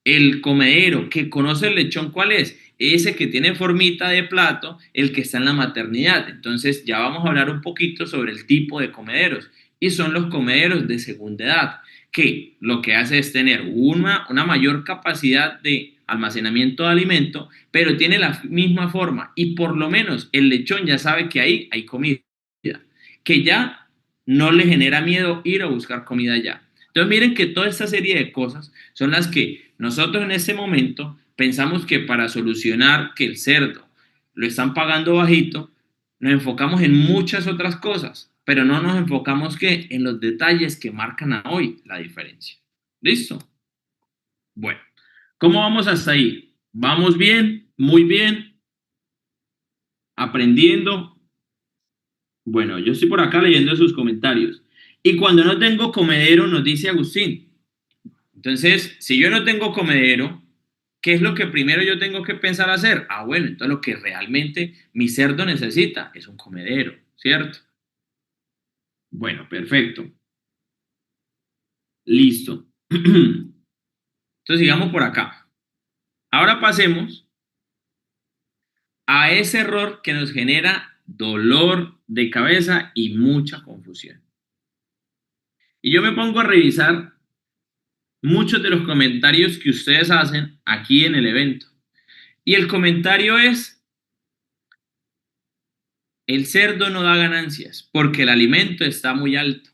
El comedero que conoce el lechón, ¿cuál es? Ese que tiene formita de plato, el que está en la maternidad. Entonces ya vamos a hablar un poquito sobre el tipo de comederos. Y son los comederos de segunda edad, que lo que hace es tener una mayor capacidad de almacenamiento de alimento, pero tiene la misma forma. Y por lo menos el lechón ya sabe que ahí hay comida, que ya no le genera miedo ir a buscar comida allá. Entonces miren que toda esta serie de cosas son las que nosotros en este momento pensamos que para solucionar que el cerdo lo están pagando bajito, nos enfocamos en muchas otras cosas, pero no nos enfocamos que en los detalles que marcan a hoy la diferencia. ¿Listo? Bueno, ¿cómo vamos hasta ahí? ¿Vamos bien? ¿Muy bien? aprendiendo. Bueno, yo estoy por acá leyendo sus comentarios. Y cuando no tengo comedero, nos dice Agustín. Entonces, si yo no tengo comedero, ¿qué es lo que primero yo tengo que pensar hacer? Ah, bueno, entonces lo que realmente mi cerdo necesita es un comedero, ¿cierto? Bueno, perfecto. Listo. Entonces, sigamos por acá. Ahora pasemos a ese error que nos genera dolor de cabeza y mucha confusión. Y yo me pongo a revisar muchos de los comentarios que ustedes hacen aquí en el evento. Y el comentario es, el cerdo no da ganancias porque el alimento está muy alto.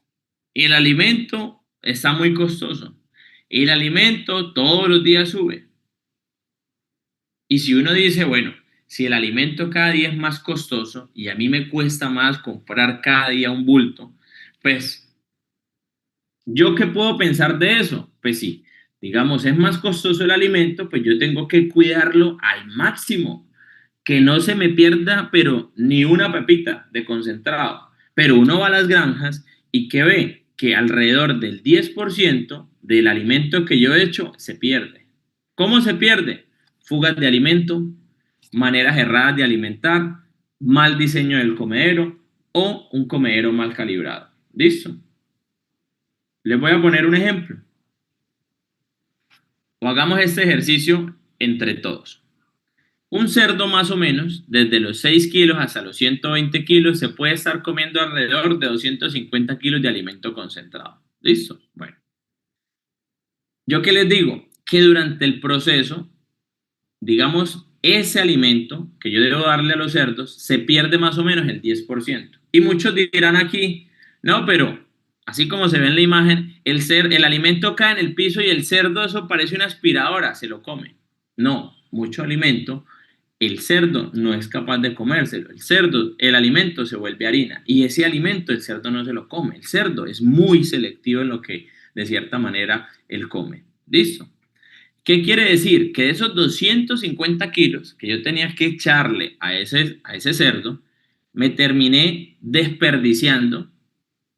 Y el alimento está muy costoso. Y el alimento todos los días sube. Y si uno dice, bueno, si el alimento cada día es más costoso y a mí me cuesta más comprar cada día un bulto, pues ¿yo qué puedo pensar de eso? Pues sí, digamos, es más costoso el alimento, pues yo tengo que cuidarlo al máximo, que no se me pierda, pero ni una pepita de concentrado. Pero uno va a las granjas y que ve que alrededor del 10% del alimento que yo he hecho se pierde. ¿Cómo se pierde? Fugas de alimento, maneras erradas de alimentar, mal diseño del comedero o un comedero mal calibrado. ¿Listo? Les voy a poner un ejemplo. O hagamos este ejercicio entre todos. Un cerdo más o menos, desde los 6 kilos hasta los 120 kilos, se puede estar comiendo alrededor de 250 kilos de alimento concentrado. ¿Listo? Bueno, yo qué les digo, que durante el proceso, digamos, ese alimento que yo debo darle a los cerdos se pierde más o menos el 10%. Y muchos dirán aquí, no, pero así como se ve en la imagen, el alimento cae en el piso y el cerdo, eso parece una aspiradora, se lo come. No, mucho alimento, el cerdo no es capaz de comérselo. El cerdo, el alimento se vuelve harina y ese alimento el cerdo no se lo come. El cerdo es muy selectivo en lo que de cierta manera él come. ¿Listo? ¿Qué quiere decir? Que de esos 250 kilos que yo tenía que echarle a ese cerdo, me terminé desperdiciando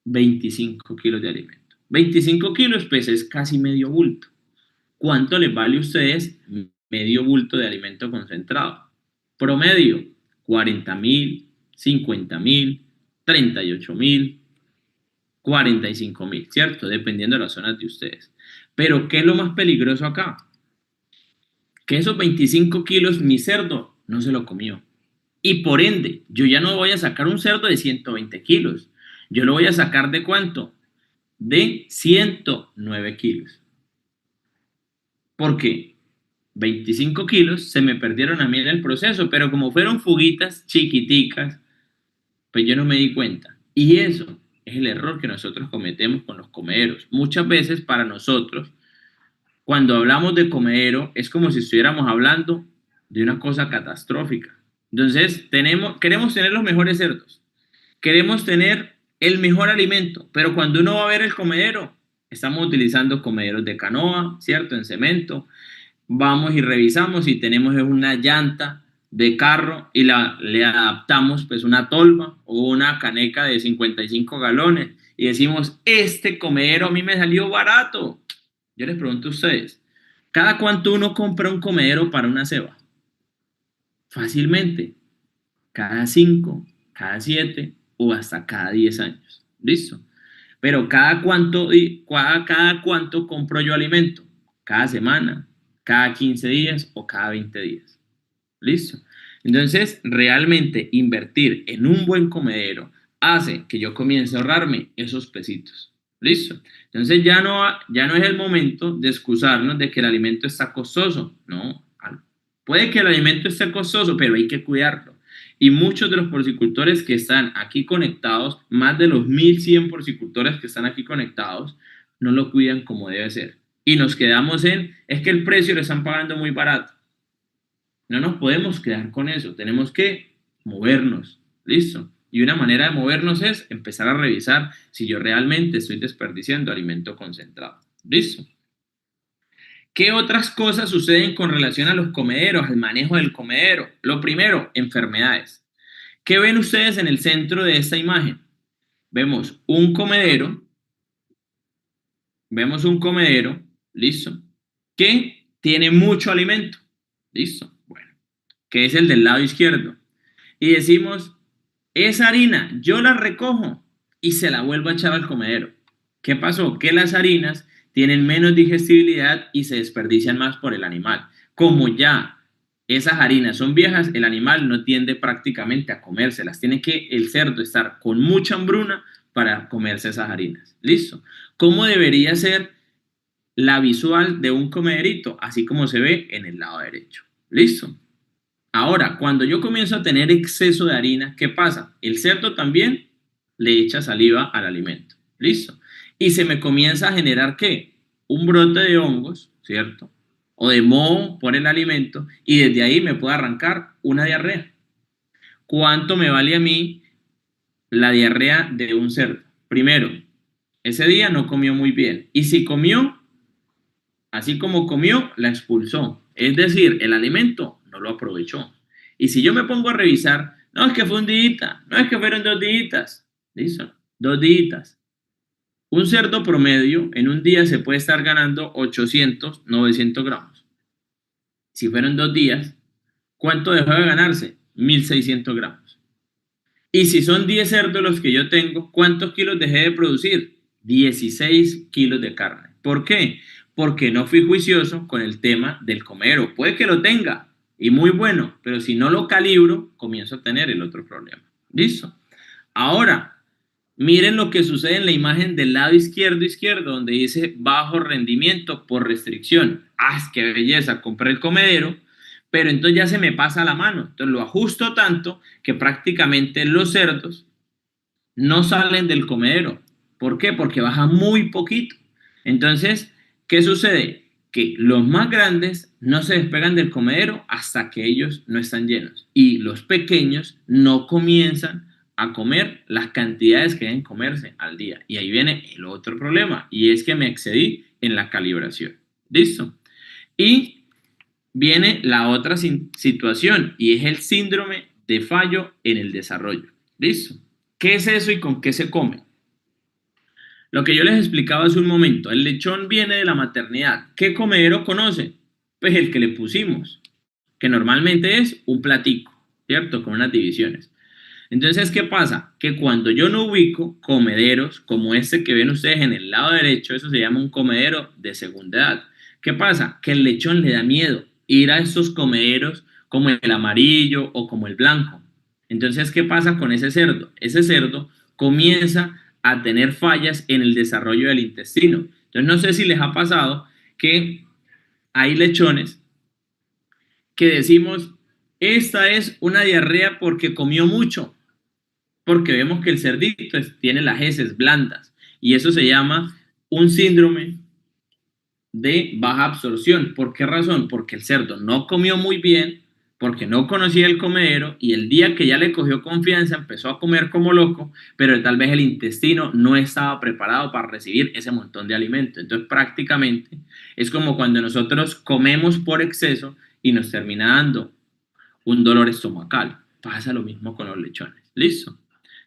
25 kilos de alimento. 25 kilos, pues es casi medio bulto. ¿Cuánto les vale a ustedes medio bulto de alimento concentrado? Promedio, 40.000, 50.000, 38.000, 45.000, ¿cierto? Dependiendo de las zonas de ustedes. Pero, ¿qué es lo más peligroso acá? Que esos 25 kilos mi cerdo no se lo comió. Y por ende, yo ya no voy a sacar un cerdo de 120 kilos. Yo lo voy a sacar de cuánto? De 109 kilos. ¿Por qué? 25 kilos se me perdieron a mí en el proceso, pero como fueron fuguitas chiquiticas, pues yo no me di cuenta. Y eso es el error que nosotros cometemos con los comederos. Muchas veces para nosotros, cuando hablamos de comedero, es como si estuviéramos hablando de una cosa catastrófica. Entonces, queremos tener los mejores cerdos, queremos tener el mejor alimento, pero cuando uno va a ver el comedero, estamos utilizando comederos de canoa, ¿cierto? En cemento. Vamos y revisamos y tenemos una llanta de carro y le adaptamos pues una tolva o una caneca de 55 galones y decimos, este comedero a mí me salió barato. Yo les pregunto a ustedes, ¿cada cuánto uno compra un comedero para una ceba? Fácilmente, cada 5, cada 7 o hasta cada 10 años. ¿Listo? Pero cada cuánto compro yo alimento? Cada semana, cada 15 días o cada 20 días. ¿Listo? Entonces, realmente invertir en un buen comedero hace que yo comience a ahorrarme esos pesitos. ¿Listo? Entonces ya no es el momento de excusarnos de que el alimento está costoso. No, puede que el alimento esté costoso, pero hay que cuidarlo. Y muchos de los porcicultores que están aquí conectados, más de los 1.100 porcicultores que están aquí conectados, no lo cuidan como debe ser. Y nos quedamos es que el precio lo están pagando muy barato. No nos podemos quedar con eso, tenemos que movernos, ¿listo? Y una manera de movernos es empezar a revisar si yo realmente estoy desperdiciando alimento concentrado, ¿listo? ¿Qué otras cosas suceden con relación a los comederos, al manejo del comedero? Lo primero, enfermedades. ¿Qué ven ustedes en el centro de esta imagen? Vemos un comedero, listo, que tiene mucho alimento, listo, bueno, que es el del lado izquierdo. Y decimos, esa harina yo la recojo y se la vuelvo a echar al comedero. ¿Qué pasó? Que las harinas tienen menos digestibilidad y se desperdician más por el animal. Como ya esas harinas son viejas, el animal no tiende prácticamente a comérselas. Tiene que el cerdo estar con mucha hambruna para comerse esas harinas. ¿Listo? ¿Cómo debería ser la visual de un comederito? Así como se ve en el lado derecho. ¿Listo? Ahora, cuando yo comienzo a tener exceso de harina, ¿qué pasa? El cerdo también le echa saliva al alimento. ¿Listo? Y se me comienza a generar, ¿qué? Un brote de hongos, ¿cierto? O de moho por el alimento y desde ahí me puede arrancar una diarrea. ¿Cuánto me vale a mí la diarrea de un cerdo? Primero, ese día no comió muy bien. Y si comió, así como comió, la expulsó. Es decir, el alimento no lo aprovechó. Y si yo me pongo a revisar, no es que fue un día, no es que fueron 2 días. ¿Listo? 2 días. Un cerdo promedio en un día se puede estar ganando 800, 900 gramos. Si fueron 2 días, ¿cuánto dejó de ganarse? 1600 gramos. Y si son 10 cerdos los que yo tengo, ¿cuántos kilos dejé de producir? 16 kilos de carne. ¿Por qué? Porque no fui juicioso con el tema del comero. Puede que lo tenga y muy bueno, pero si no lo calibro, comienzo a tener el otro problema. ¿Listo? Ahora, miren lo que sucede en la imagen del lado izquierdo, donde dice bajo rendimiento por restricción. ¡Ah, qué belleza! Compré el comedero, pero entonces ya se me pasa la mano. Entonces lo ajusto tanto que prácticamente los cerdos no salen del comedero. ¿Por qué? Porque baja muy poquito. Entonces, ¿qué sucede? Que los más grandes no se despegan del comedero hasta que ellos no están llenos. Y los pequeños no comienzan a comer las cantidades que deben comerse al día. Y ahí viene el otro problema, y es que me excedí en la calibración. ¿Listo? Y viene la otra situación, y es el síndrome de fallo en el desarrollo. ¿Listo? ¿Qué es eso y con qué se come? Lo que yo les explicaba hace un momento, el lechón viene de la maternidad. ¿Qué comedero conoce? Pues el que le pusimos, que normalmente es un platico, ¿cierto? Con unas divisiones. Entonces, ¿qué pasa? Que cuando yo no ubico comederos como este que ven ustedes en el lado derecho, eso se llama un comedero de segunda edad. ¿Qué pasa? Que el lechón le da miedo ir a estos comederos como el amarillo o como el blanco. Entonces, ¿qué pasa con ese cerdo? Ese cerdo comienza a tener fallas en el desarrollo del intestino. Entonces, no sé si les ha pasado que hay lechones que decimos, esta es una diarrea porque comió mucho, porque vemos que el cerdito tiene las heces blandas y eso se llama un síndrome de baja absorción. ¿Por qué razón? Porque el cerdo no comió muy bien, porque no conocía el comedero y el día que ya le cogió confianza empezó a comer como loco, pero tal vez el intestino no estaba preparado para recibir ese montón de alimento. Entonces prácticamente es como cuando nosotros comemos por exceso y nos termina dando un dolor estomacal. Pasa lo mismo con los lechones. ¿Listo?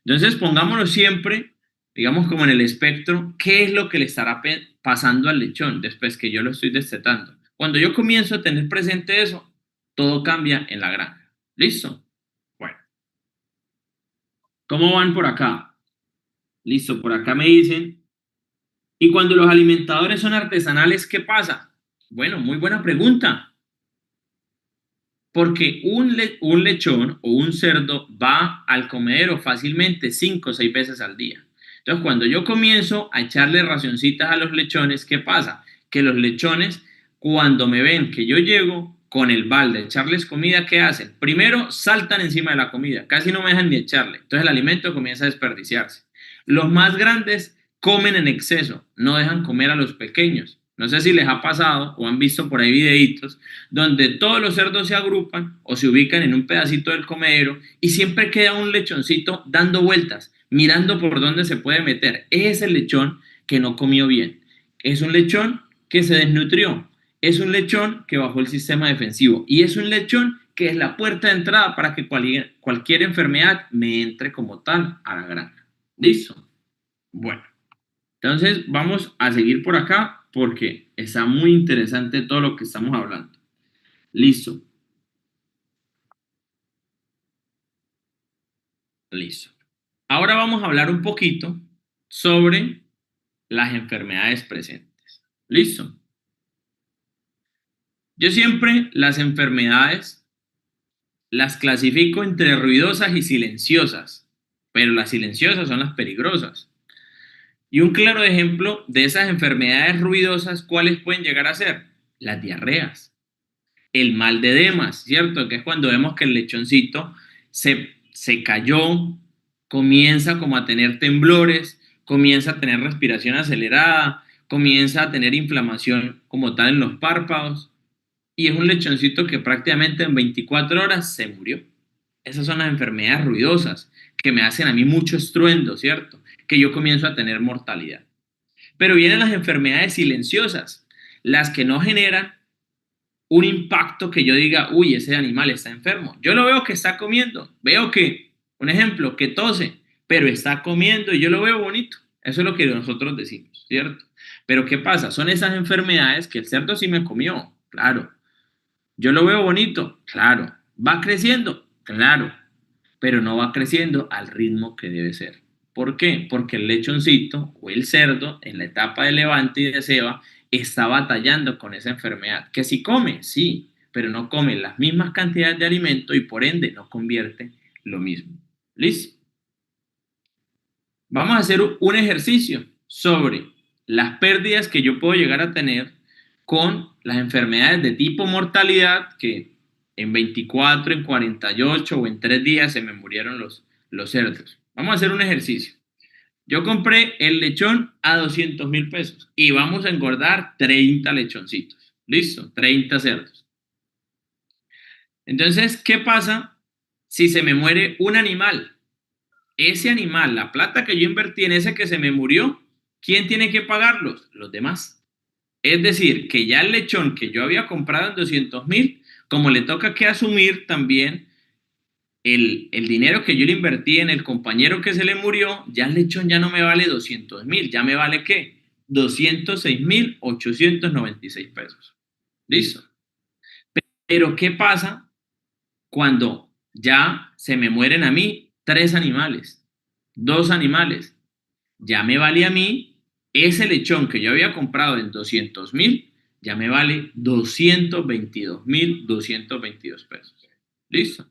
Entonces pongámoslo siempre, digamos como en el espectro, ¿qué es lo que le estará pasando al lechón después que yo lo estoy destetando? Cuando yo comienzo a tener presente eso, todo cambia en la granja. ¿Listo? Bueno, ¿cómo van por acá? Listo, por acá me dicen. ¿Y cuando los alimentadores son artesanales, qué pasa? Bueno, muy buena pregunta. Porque un lechón o un cerdo va al comedero fácilmente 5 o 6 veces al día. Entonces, cuando yo comienzo a echarle racioncitas a los lechones, ¿qué pasa? Que los lechones, cuando me ven que yo llego con el balde a echarles comida, ¿qué hacen? Primero, saltan encima de la comida, casi no me dejan ni echarle. Entonces, el alimento comienza a desperdiciarse. Los más grandes comen en exceso, no dejan comer a los pequeños. No sé si les ha pasado o han visto por ahí videitos donde todos los cerdos se agrupan o se ubican en un pedacito del comedero y siempre queda un lechoncito dando vueltas, mirando por dónde se puede meter. Es el lechón que no comió bien. Es un lechón que se desnutrió. Es un lechón que bajó el sistema defensivo y es un lechón que es la puerta de entrada para que cualquier enfermedad me entre como tal a la granja. ¿Listo? Bueno, entonces vamos a seguir por acá porque está muy interesante todo lo que estamos hablando. Listo, listo. Ahora vamos a hablar un poquito sobre las enfermedades presentes. ¿Listo? Yo siempre las enfermedades las clasifico entre ruidosas y silenciosas, pero las silenciosas son las peligrosas. Y un claro ejemplo de esas enfermedades ruidosas, ¿cuáles pueden llegar a ser? Las diarreas, el mal de Demas, ¿cierto? Que es cuando vemos que el lechoncito se cayó, comienza como a tener temblores, comienza a tener respiración acelerada, comienza a tener inflamación como tal en los párpados, y es un lechoncito que prácticamente en 24 horas se murió. Esas son las enfermedades ruidosas que me hacen a mí mucho estruendo, ¿cierto? Que yo comienzo a tener mortalidad. Pero vienen las enfermedades silenciosas, las que no generan un impacto que yo diga, uy, ese animal está enfermo. Yo lo veo que está comiendo, veo que, un ejemplo, que tose, pero está comiendo y yo lo veo bonito. Eso es lo que nosotros decimos, ¿cierto? Pero ¿qué pasa? Son esas enfermedades que el cerdo sí me comió, claro. Yo lo veo bonito, claro. ¿Va creciendo? Claro, pero no va creciendo al ritmo que debe ser. ¿Por qué? Porque el lechoncito o el cerdo en la etapa de levante y de ceba está batallando con esa enfermedad. Que si come, sí, pero no come las mismas cantidades de alimento y por ende no convierte lo mismo. ¿Listo? Vamos a hacer un ejercicio sobre las pérdidas que yo puedo llegar a tener con las enfermedades de tipo mortalidad, que en 24, en 48 o en 3 días se me murieron los cerdos. Vamos a hacer un ejercicio. Yo compré el lechón a 200.000 pesos y vamos a engordar 30 lechoncitos. ¿Listo? 30 cerdos. Entonces, ¿qué pasa si se me muere un animal? Ese animal, la plata que yo invertí en ese que se me murió, ¿quién tiene que pagarlos? Los demás. Es decir, que ya el lechón que yo había comprado en 200.000, como le toca que asumir también el dinero que yo le invertí en el compañero que se le murió, ya el lechón ya no me vale 200.000, ya me vale ¿qué? 206.896 pesos. ¿Listo? Pero ¿qué pasa cuando ya se me mueren a mí tres animales, dos animales? Ya me vale a mí ese lechón que yo había comprado en 200.000, ya me vale 222.222 pesos. ¿Listo?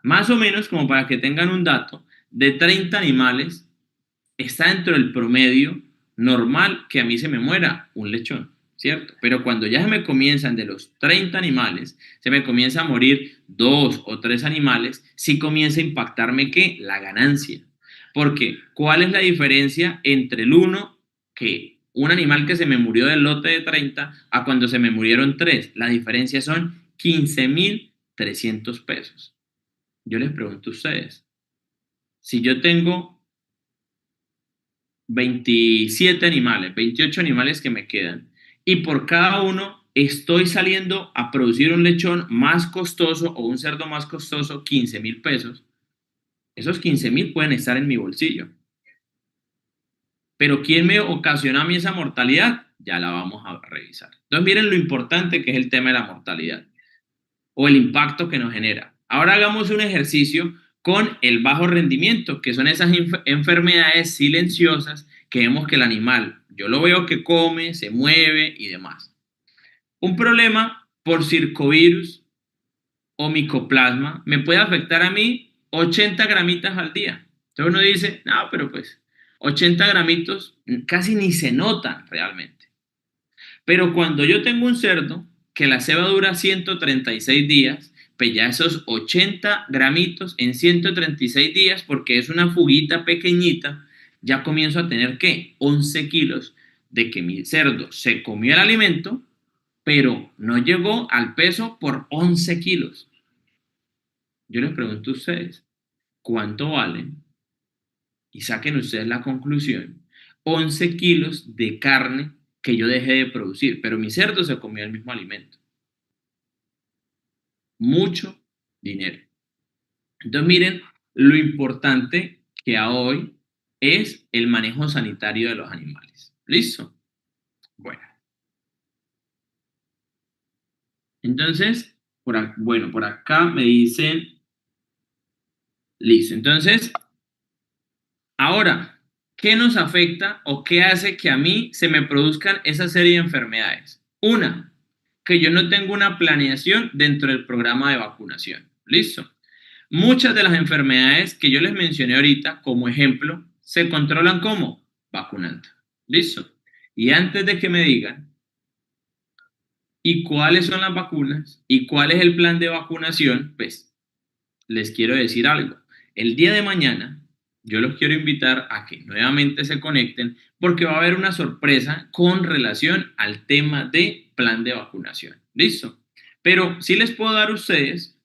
Más o menos, como para que tengan un dato, de 30 animales está dentro del promedio normal que a mí se me muera un lechón, ¿cierto? Pero cuando ya se me comienzan de los 30 animales, se me comienza a morir dos o tres animales, sí comienza a impactarme ¿qué? La ganancia. Porque, ¿cuál es la diferencia entre el uno, que un animal que se me murió del lote de 30 a cuando se me murieron tres? La diferencia son 15.300 pesos. Yo les pregunto a ustedes, si yo tengo 27 animales, 28 animales que me quedan, y por cada uno estoy saliendo a producir un lechón más costoso o un cerdo más costoso, 15.000 pesos, esos 15.000 pueden estar en mi bolsillo. Pero ¿quién me ocasiona a mí esa mortalidad? Ya la vamos a revisar. Entonces miren lo importante que es el tema de la mortalidad o el impacto que nos genera. Ahora hagamos un ejercicio con el bajo rendimiento, que son esas enfermedades silenciosas que vemos que el animal, yo lo veo que come, se mueve y demás. Un problema por circovirus o micoplasma me puede afectar a mí 80 gramitas al día. Entonces uno dice, no, pero pues 80 gramitos casi ni se notan realmente. Pero cuando yo tengo un cerdo que la ceba dura 136 días, pues ya esos 80 gramitos en 136 días, porque es una fuguita pequeñita, ya comienzo a tener ¿qué? 11 kilos de que mi cerdo se comió el alimento, pero no llegó al peso por 11 kilos. Yo les pregunto a ustedes, ¿cuánto valen? Y saquen ustedes la conclusión. 11 kilos de carne que yo dejé de producir, pero mi cerdo se comió el mismo alimento. Mucho, dinero. Entonces, miren lo importante que a hoy es el manejo sanitario de los animales. ¿Listo? Bueno, entonces, bueno, por acá me dicen, listo. Entonces, ahora, ¿qué nos afecta o qué hace que a mí se me produzcan esa serie de enfermedades? Una, que yo no tengo una planeación dentro del programa de vacunación. ¿Listo? Muchas de las enfermedades que yo les mencioné ahorita como ejemplo se controlan como vacunando. ¿Listo? Y antes de que me digan, ¿y cuáles son las vacunas? ¿Y cuál es el plan de vacunación? Pues les quiero decir algo. El día de mañana yo los quiero invitar a que nuevamente se conecten porque va a haber una sorpresa con relación al tema de plan de vacunación. ¿Listo? Pero sí les puedo dar a ustedes,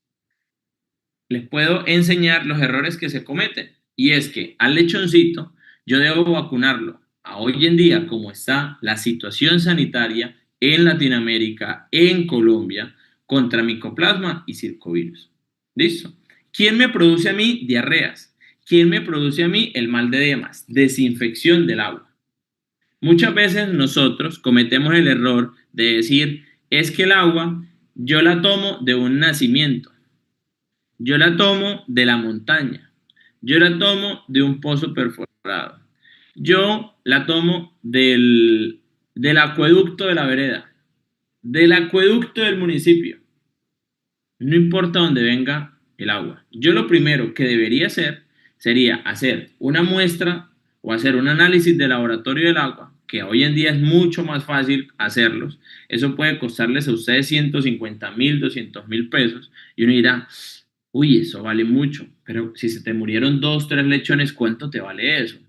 les puedo enseñar los errores que se cometen. Y es que al lechoncito yo debo vacunarlo a hoy en día, como está la situación sanitaria en Latinoamérica, en Colombia, contra micoplasma y circovirus. ¿Listo? ¿Quién me produce a mí diarreas? ¿Quién me produce a mí el mal de Demas? Desinfección del agua. Muchas veces nosotros cometemos el error de decir, es que el agua yo la tomo de un nacimiento. Yo la tomo de la montaña. Yo la tomo de un pozo perforado. Yo la tomo del acueducto de la vereda, del acueducto del municipio. No importa dónde venga el agua. Yo lo primero que debería hacer sería hacer una muestra o hacer un análisis de laboratorio del agua, que hoy en día es mucho más fácil hacerlos. Eso puede costarles a ustedes 150.000, 200.000 pesos. Y uno dirá, uy, eso vale mucho. Pero si se te murieron dos, tres lechones, ¿cuánto te vale eso?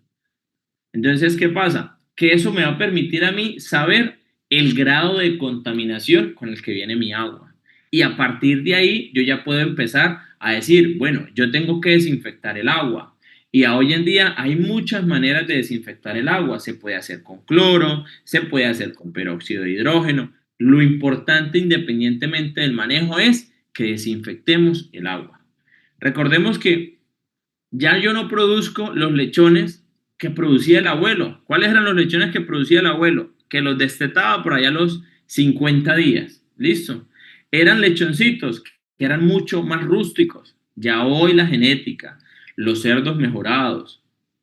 Entonces, ¿qué pasa? Que eso me va a permitir a mí saber el grado de contaminación con el que viene mi agua. Y a partir de ahí, yo ya puedo empezar a decir, bueno, yo tengo que desinfectar el agua. Y hoy en día hay muchas maneras de desinfectar el agua. Se puede hacer con cloro, se puede hacer con peróxido de hidrógeno. Lo importante, independientemente del manejo, es que desinfectemos el agua. Recordemos que ya yo no produzco los lechones que producía el abuelo. ¿Cuáles eran los lechones que producía el abuelo? Que los destetaba por allá a los 50 días. Listo. Eran lechoncitos que eran mucho más rústicos. Ya hoy la genética, los cerdos mejorados,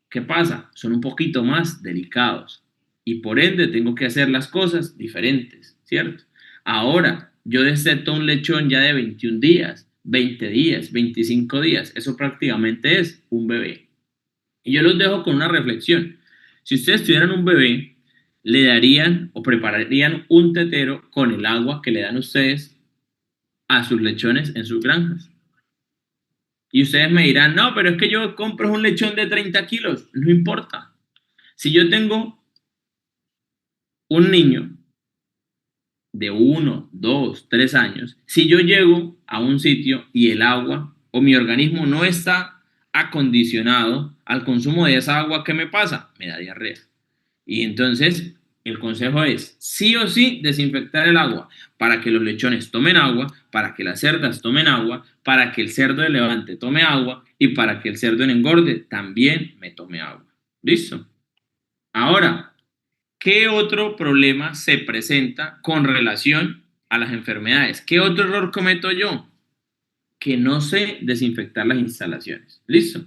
¿qué pasa? Son un poquito más delicados. Y por ende tengo que hacer las cosas diferentes, ¿cierto? Ahora, yo desteto un lechón ya de 21 días, 20 días, 25 días. Eso prácticamente es un bebé. Y yo los dejo con una reflexión. Si ustedes tuvieran un bebé, le darían o prepararían un tetero con el agua que le dan ustedes a sus lechones en sus granjas. Y ustedes me dirán, no, pero es que yo compro un lechón de 30 kilos. No importa. Si yo tengo un niño de 1, 2, 3 años, si yo llego a un sitio y el agua o mi organismo no está acondicionado al consumo de esa agua, ¿qué me pasa? Me da diarrea. Y entonces el consejo es sí o sí desinfectar el agua para que los lechones tomen agua, para que las cerdas tomen agua, para que el cerdo de levante tome agua y para que el cerdo en engorde también me tome agua. ¿Listo? Ahora, ¿qué otro problema se presenta con relación a las enfermedades? ¿Qué otro error cometo yo? Que no sé desinfectar las instalaciones. ¿Listo?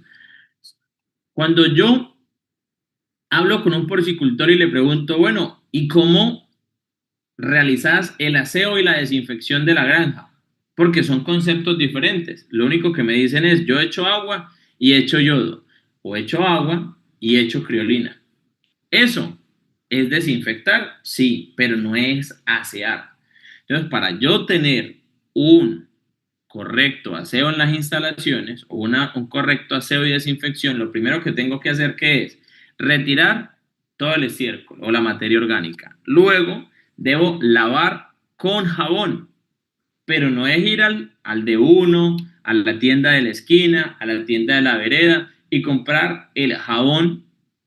Cuando yo hablo con un porcicultor y le pregunto, bueno, ¿y cómo realizas el aseo y la desinfección de la granja? Porque son conceptos diferentes. Lo único que me dicen es, yo echo agua y echo yodo, o echo agua y echo criolina. Eso es desinfectar, sí, pero no es asear. Entonces, para yo tener un correcto aseo en las instalaciones o un correcto aseo y desinfección, lo primero que tengo que hacer que es retirar todo el estiércol o la materia orgánica. Luego, debo lavar con jabón, pero no es ir al de uno, a la tienda de la esquina, a la tienda de la vereda y comprar el jabón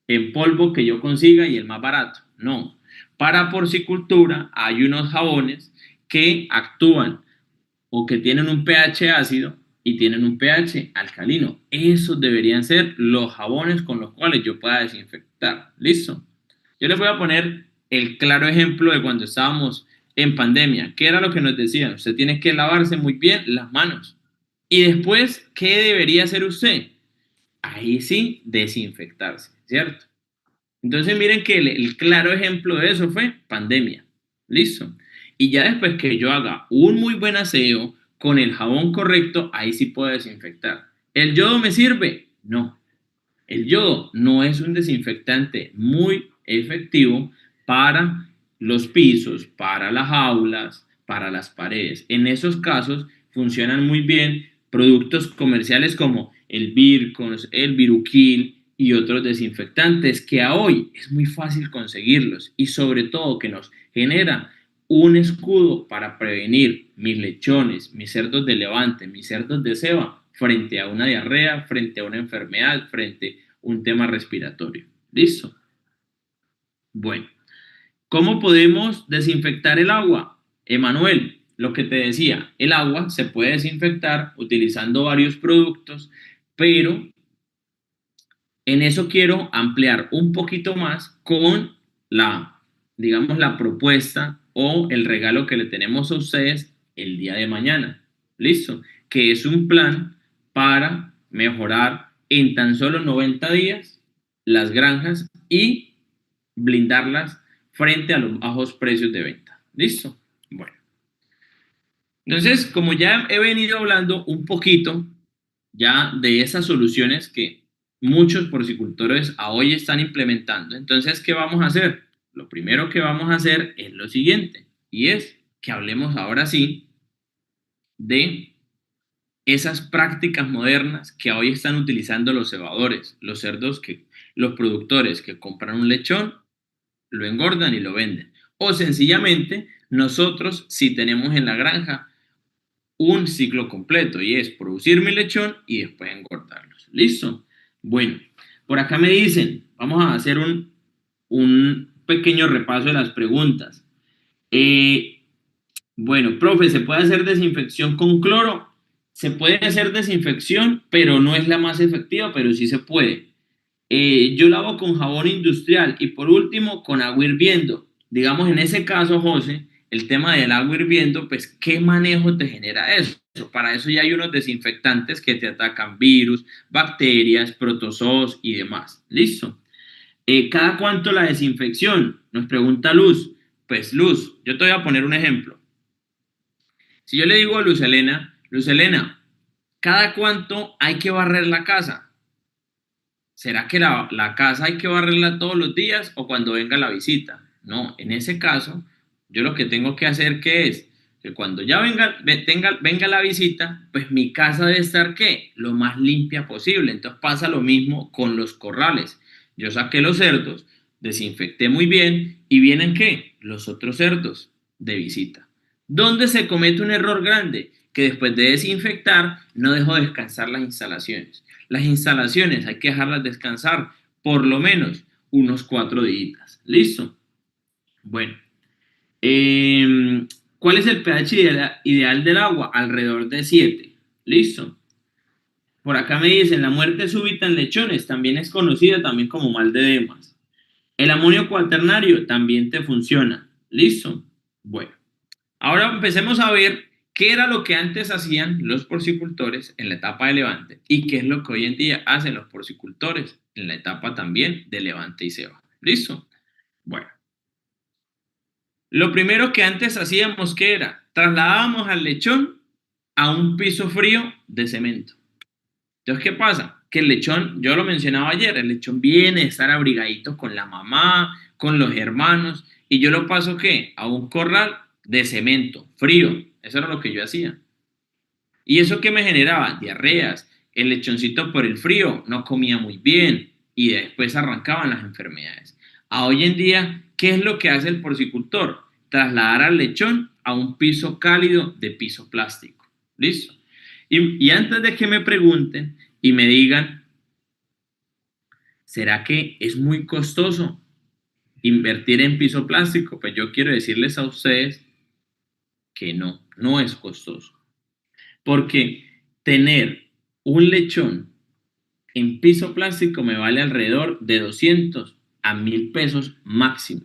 en polvo que yo consiga y el más barato. No. Para porcicultura hay unos jabones que actúan o que tienen un pH ácido y tienen un pH alcalino. Esos deberían ser los jabones con los cuales yo pueda desinfectar. ¿Listo? Yo les voy a poner el claro ejemplo de cuando estábamos en pandemia. ¿Qué era lo que nos decían? Usted tiene que lavarse muy bien las manos. Y después, ¿qué debería hacer usted? Ahí sí, desinfectarse, ¿cierto? Entonces miren que el claro ejemplo de eso fue pandemia. Listo. Y ya después que yo haga un muy buen aseo con el jabón correcto, ahí sí puedo desinfectar. ¿El yodo me sirve? No. El yodo no es un desinfectante muy efectivo para los pisos, para las aulas, para las paredes. En esos casos funcionan muy bien productos comerciales como el Virkons, el Viruquil y otros desinfectantes que a hoy es muy fácil conseguirlos y sobre todo que nos genera un escudo para prevenir mis lechones, mis cerdos de levante, mis cerdos de ceba frente a una diarrea, frente a una enfermedad, frente a un tema respiratorio. ¿Listo? Bueno, ¿cómo podemos desinfectar el agua? Emanuel, lo que te decía, el agua se puede desinfectar utilizando varios productos, pero en eso quiero ampliar un poquito más con la, digamos, la propuesta o el regalo que le tenemos a ustedes el día de mañana. ¿Listo? Que es un plan para mejorar en tan solo 90 días las granjas y blindarlas frente a los bajos precios de venta. ¿Listo? Bueno. Entonces, como ya he venido hablando un poquito ya de esas soluciones que muchos porcicultores a hoy están implementando, entonces, ¿qué vamos a hacer? Lo primero que vamos a hacer es lo siguiente, y es que hablemos ahora sí de esas prácticas modernas que hoy están utilizando los cebadores, los cerdos que, los productores que compran un lechón, lo engordan y lo venden. O sencillamente, nosotros, si tenemos en la granja un ciclo completo y es producir mi lechón y después engordarlos. ¿Listo? Bueno, por acá me dicen, vamos a hacer un pequeño repaso de las preguntas. Eh, bueno, profe, ¿se puede hacer desinfección con cloro? Se puede hacer desinfección, pero no es la más efectiva, pero sí se puede. Yo lavo con jabón industrial y por último con agua hirviendo. Digamos, en ese caso, José, el tema del agua hirviendo, pues, ¿qué manejo te genera eso? Para eso ya hay unos desinfectantes que te atacan virus, bacterias, protozoos y demás. ¿Listo? ¿Cada cuánto la desinfección? Nos pregunta Luz. Pues Luz, yo te voy a poner un ejemplo. Si yo le digo a Luz Elena, ¿cada cuánto hay que barrer la casa? ¿Será que la casa hay que barrerla todos los días o cuando venga la visita? No, en ese caso, yo lo que tengo que hacer que es que cuando ya venga la visita, pues mi casa debe estar ¿qué? Lo más limpia posible. Entonces pasa lo mismo con los corrales. Yo saqué los cerdos, desinfecté muy bien y vienen ¿qué? Los otros cerdos de visita. ¿Dónde se comete un error grande? Que después de desinfectar no dejo descansar las instalaciones. Las instalaciones hay que dejarlas descansar por lo menos unos 4 días. ¿Listo? Bueno, ¿cuál es el pH ideal del agua? Alrededor de 7. ¿Listo? Por acá me dicen, la muerte súbita en lechones también es conocida también como mal de Demas. El amonio cuaternario también te funciona. ¿Listo? Bueno. Ahora empecemos a ver qué era lo que antes hacían los porcicultores en la etapa de levante y qué es lo que hoy en día hacen los porcicultores en la etapa también de levante y ceba. ¿Listo? Bueno, lo primero que antes hacíamos, ¿qué era? Trasladábamos al lechón a un piso frío de cemento. Entonces, ¿qué pasa? Que el lechón, yo lo mencionaba ayer, el lechón viene a estar abrigadito con la mamá, con los hermanos, y yo lo paso, ¿qué? A un corral de cemento, frío. Eso era lo que yo hacía. ¿Y eso qué me generaba? Diarreas. El lechoncito por el frío no comía muy bien y después arrancaban las enfermedades. A hoy en día, ¿qué es lo que hace el porcicultor? Trasladar al lechón a un piso cálido de piso plástico. ¿Listo? Y antes de que me pregunten y me digan, ¿será que es muy costoso invertir en piso plástico? Pues yo quiero decirles a ustedes que no, no es costoso. Porque tener un lechón en piso plástico me vale alrededor de 200 a 1000 pesos máximo.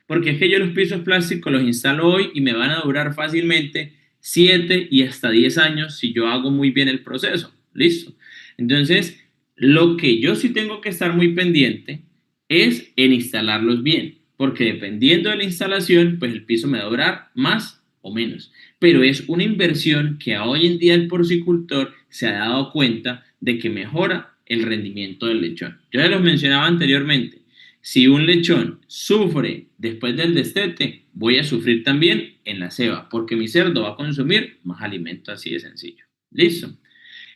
Porque es que yo los pisos plásticos los instalo hoy y me van a durar fácilmente 7 y hasta 10 años si yo hago muy bien el proceso. Listo. Entonces, lo que yo sí tengo que estar muy pendiente es en instalarlos bien, porque dependiendo de la instalación, pues el piso me va a durar más o menos. Pero es una inversión que hoy en día el porcicultor se ha dado cuenta de que mejora el rendimiento del lechón. Yo ya los mencionaba anteriormente. Si un lechón sufre después del destete, voy a sufrir también en la ceba, porque mi cerdo va a consumir más alimento, así de sencillo. ¿Listo?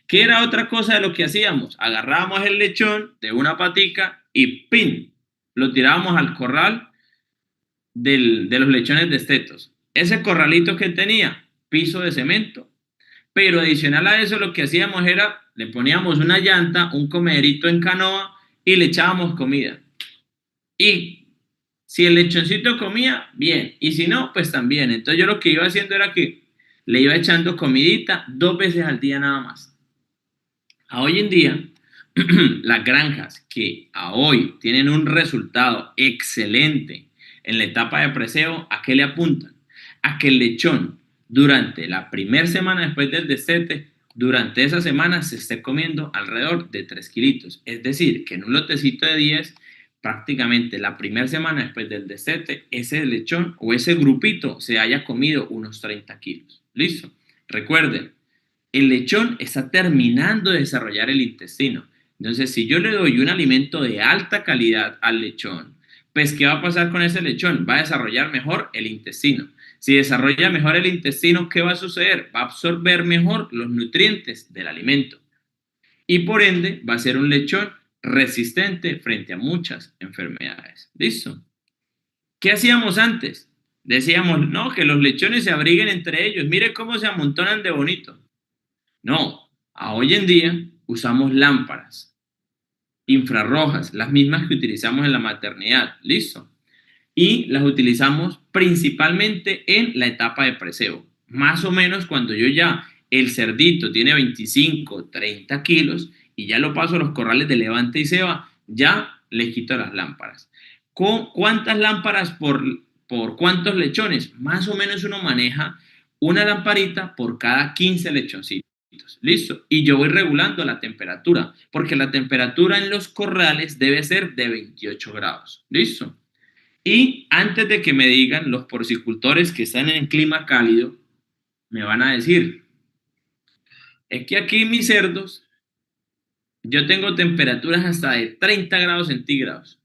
¿Qué era otra cosa de lo que hacíamos? Agarrábamos el lechón de una patica y ¡pin! Lo tirábamos al corral de los lechones destetos. Ese corralito que tenía, piso de cemento, pero adicional a eso lo que hacíamos era, le poníamos una llanta, un comederito en canoa y le echábamos comida. Y si el lechoncito comía, bien. Y si no, pues también. Entonces yo lo que iba haciendo era que le iba echando comidita 2 veces al día nada más. A hoy en día, las granjas que a hoy tienen un resultado excelente en la etapa de preseo, ¿a qué le apuntan? A que el lechón durante la primera semana después del destete, durante esa semana se esté comiendo alrededor de 3 kilitos. Es decir, que en un lotecito de 10, prácticamente la primera semana después del destete, ese lechón o ese grupito se haya comido unos 30 kilos. ¿Listo? Recuerden, el lechón está terminando de desarrollar el intestino. Entonces, si yo le doy un alimento de alta calidad al lechón, pues ¿qué va a pasar con ese lechón? Va a desarrollar mejor el intestino. Si desarrolla mejor el intestino, ¿qué va a suceder? Va a absorber mejor los nutrientes del alimento. Y por ende, va a ser un lechón resistente frente a muchas enfermedades. ¿Listo? ¿Qué hacíamos antes? Decíamos, no, que los lechones se abriguen entre ellos. Mire cómo se amontonan de bonito. No, a hoy en día usamos lámparas infrarrojas, las mismas que utilizamos en la maternidad, listo. Y las utilizamos principalmente en la etapa de preseo. Más o menos cuando yo ya el cerdito tiene 25, 30 kilos y ya lo paso a los corrales de levante y ceba, ya le quito las lámparas. ¿Cuántas lámparas por cuántos lechones? Más o menos uno maneja una lamparita por cada 15 lechoncitos. Listo. Y yo voy regulando la temperatura, porque la temperatura en los corrales debe ser de 28 grados. Listo. Y antes de que me digan los porcicultores que están en clima cálido, me van a decir, es que aquí mis cerdos, yo tengo temperaturas hasta de 30 grados centígrados,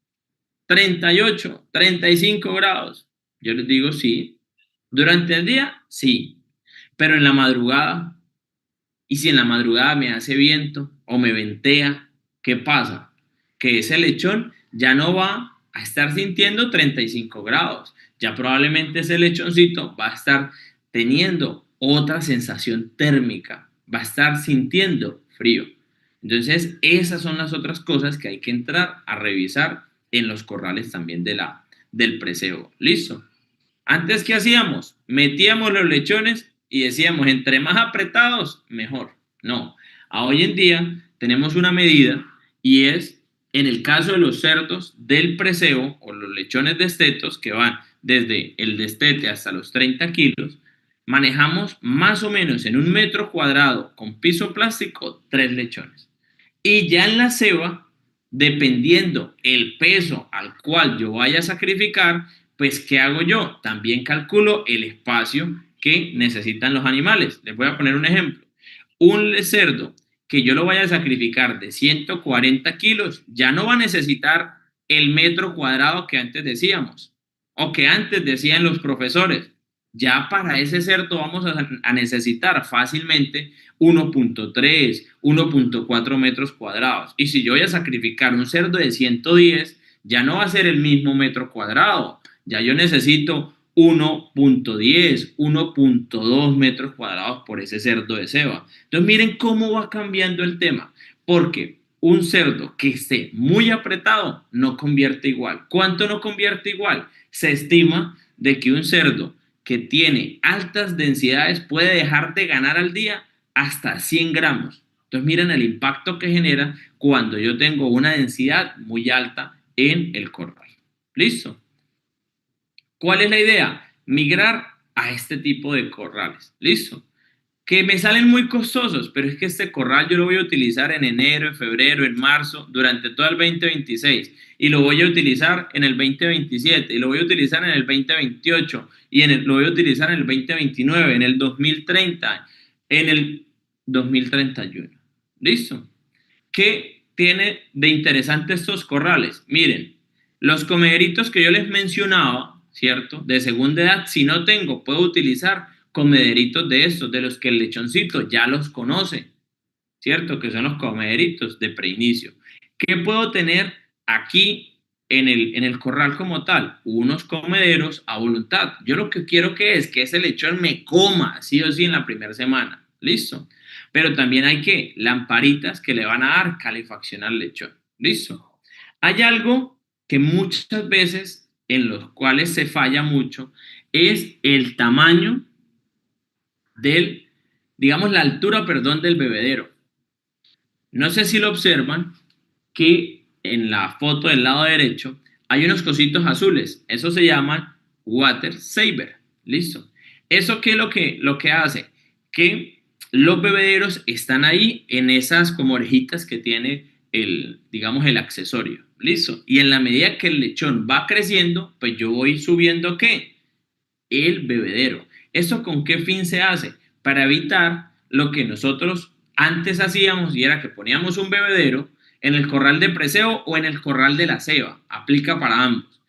38, 35 grados. Yo les digo sí. Durante el día, sí. Pero en la madrugada, y si en la madrugada me hace viento o me ventea, ¿qué pasa? Que ese lechón ya no va a estar sintiendo 35 grados. Ya probablemente ese lechoncito va a estar teniendo otra sensación térmica, va a estar sintiendo frío. Entonces, esas son las otras cosas que hay que entrar a revisar en los corrales también del preseo. ¿Listo? Antes, ¿qué hacíamos? Metíamos los lechones y decíamos, entre más apretados, mejor. No, a hoy en día tenemos una medida y es, en el caso de los cerdos del preseo o los lechones destetos que van desde el destete hasta los 30 kilos, manejamos más o menos en 1 metro cuadrado con piso plástico 3 lechones. Y ya en la ceba, dependiendo el peso al cual yo vaya a sacrificar, pues ¿qué hago yo? También calculo el espacio que necesitan los animales. Les voy a poner un ejemplo. Un cerdo que yo lo vaya a sacrificar de 140 kilos ya no va a necesitar el metro cuadrado que antes decíamos o que antes decían los profesores. Ya para ese cerdo vamos a necesitar fácilmente 1.3, 1.4 metros cuadrados. Y si yo voy a sacrificar un cerdo de 110, ya no va a ser el mismo metro cuadrado. Ya yo necesito 1.10, 1.2 metros cuadrados por ese cerdo de ceba. Entonces miren cómo va cambiando el tema, porque un cerdo que esté muy apretado no convierte igual. ¿Cuánto no convierte igual? Se estima de que un cerdo que tiene altas densidades puede dejar de ganar al día hasta 100 gramos. Entonces miren el impacto que genera cuando yo tengo una densidad muy alta en el corral. ¿Listo? ¿Cuál es la idea? Migrar a este tipo de corrales. ¿Listo? Que me salen muy costosos, pero es que este corral yo lo voy a utilizar en enero, en febrero, en marzo, durante todo el 2026, y lo voy a utilizar en el 2027, y lo voy a utilizar en el 2028, y lo voy a utilizar en el 2029, en el 2030, en el 2031. ¿Listo? ¿Qué tiene de interesante estos corrales? Miren, los comederitos que yo les mencionaba, ¿cierto? De segunda edad, si no tengo, puedo utilizar comederitos de estos, de los que el lechoncito ya los conoce, ¿cierto? Que son los comederitos de preinicio. ¿Qué puedo tener aquí en el corral como tal? Unos comederos a voluntad. Yo lo que quiero que es que ese lechón me coma, sí o sí, en la primera semana. ¿Listo? Pero también hay que lamparitas que le van a dar calefacción al lechón. ¿Listo? Hay algo que muchas veces en los cuales se falla mucho es el tamaño del, digamos, la altura, perdón, del bebedero. No sé si lo observan, que en la foto del lado derecho hay unos cositos azules. Eso se llama water saver. Listo. ¿Eso qué es lo que hace? Que los bebederos están ahí en esas como orejitas que tiene el, digamos, el accesorio. Listo. Y en la medida que el lechón va creciendo, pues yo voy subiendo ¿qué? El bebedero. ¿Eso con qué fin se hace? Para evitar lo que nosotros antes hacíamos y era que poníamos un bebedero en el corral de preseo o en el corral de la ceba. Aplica para ambos.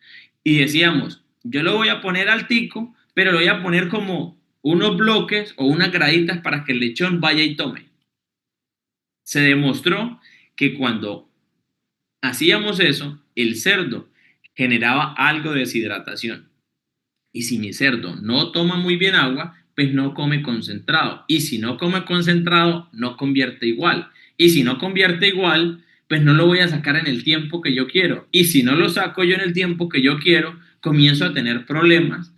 Y decíamos, yo lo voy a poner altico, pero lo voy a poner como unos bloques o unas graditas para que el lechón vaya y tome. Se demostró que cuando hacíamos eso, el cerdo generaba algo de deshidratación. Y si mi cerdo no toma muy bien agua, pues no come concentrado. Y si no come concentrado, no convierte igual. Y si no convierte igual, pues no lo voy a sacar en el tiempo que yo quiero. Y si no lo saco yo en el tiempo que yo quiero, comienzo a tener problemas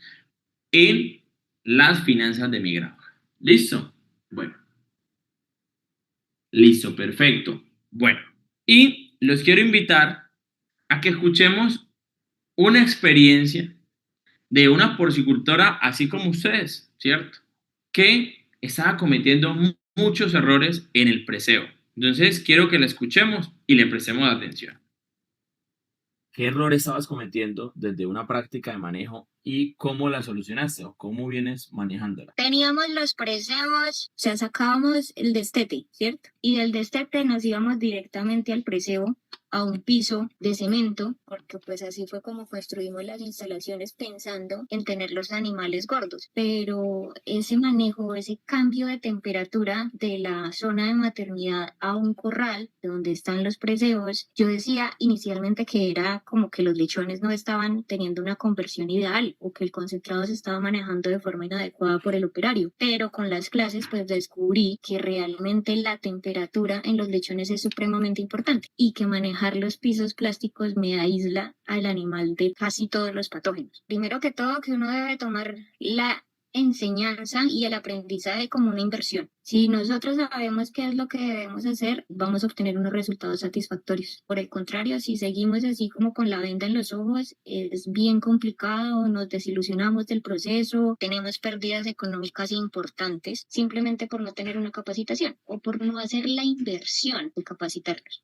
en las finanzas de mi granja. ¿Listo? Bueno, listo, perfecto. Bueno, y los quiero invitar a que escuchemos una experiencia de una porcicultora así como ustedes, ¿cierto? Que estaba cometiendo muchos errores en el preseo. Entonces, quiero que la escuchemos y le prestemos atención. ¿Qué error estabas cometiendo desde una práctica de manejo y cómo la solucionaste o cómo vienes manejándola? Teníamos los preseos, o sea, sacábamos el destete, ¿cierto? Y del destete nos íbamos directamente al preseo, a un piso de cemento, porque pues así fue como construimos las instalaciones pensando en tener los animales gordos. Pero ese manejo, ese cambio de temperatura de la zona de maternidad a un corral donde están los preseos, yo decía inicialmente que era como que los lechones no estaban teniendo una conversión ideal o que el concentrado se estaba manejando de forma inadecuada por el operario. Pero con las clases pues descubrí que realmente la temperatura en los lechones es supremamente importante y que manejar los pisos plásticos me aísla al animal de casi todos los patógenos. Primero que todo, que uno debe tomar la enseñanza y el aprendizaje como una inversión. Si nosotros sabemos qué es lo que debemos hacer, vamos a obtener unos resultados satisfactorios. Por el contrario, si seguimos así como con la venda en los ojos, es bien complicado, nos desilusionamos del proceso, tenemos pérdidas económicas importantes simplemente por no tener una capacitación o por no hacer la inversión de capacitarnos.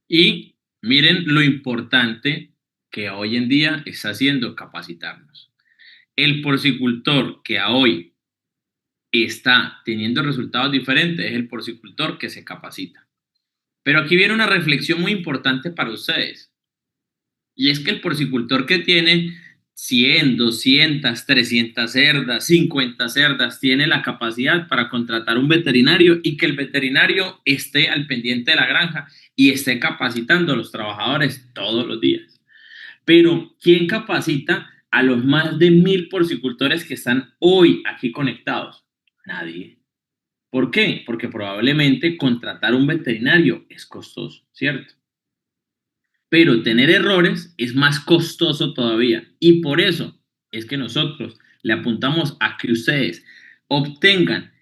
Y miren lo importante que hoy en día está haciendo capacitarnos. El porcicultor que a hoy está teniendo resultados diferentes es el porcicultor que se capacita. Pero aquí viene una reflexión muy importante para ustedes. Y es que el porcicultor que tiene 100, 200, 300 cerdas, 50 cerdas, tiene la capacidad para contratar un veterinario y que el veterinario esté al pendiente de la granja y esté capacitando a los trabajadores todos los días. Pero, ¿quién capacita a los más de 1000 porcicultores que están hoy aquí conectados? Nadie. ¿Por qué? Porque probablemente contratar un veterinario es costoso, ¿cierto? Pero tener errores es más costoso todavía. Y por eso es que nosotros le apuntamos a que ustedes obtengan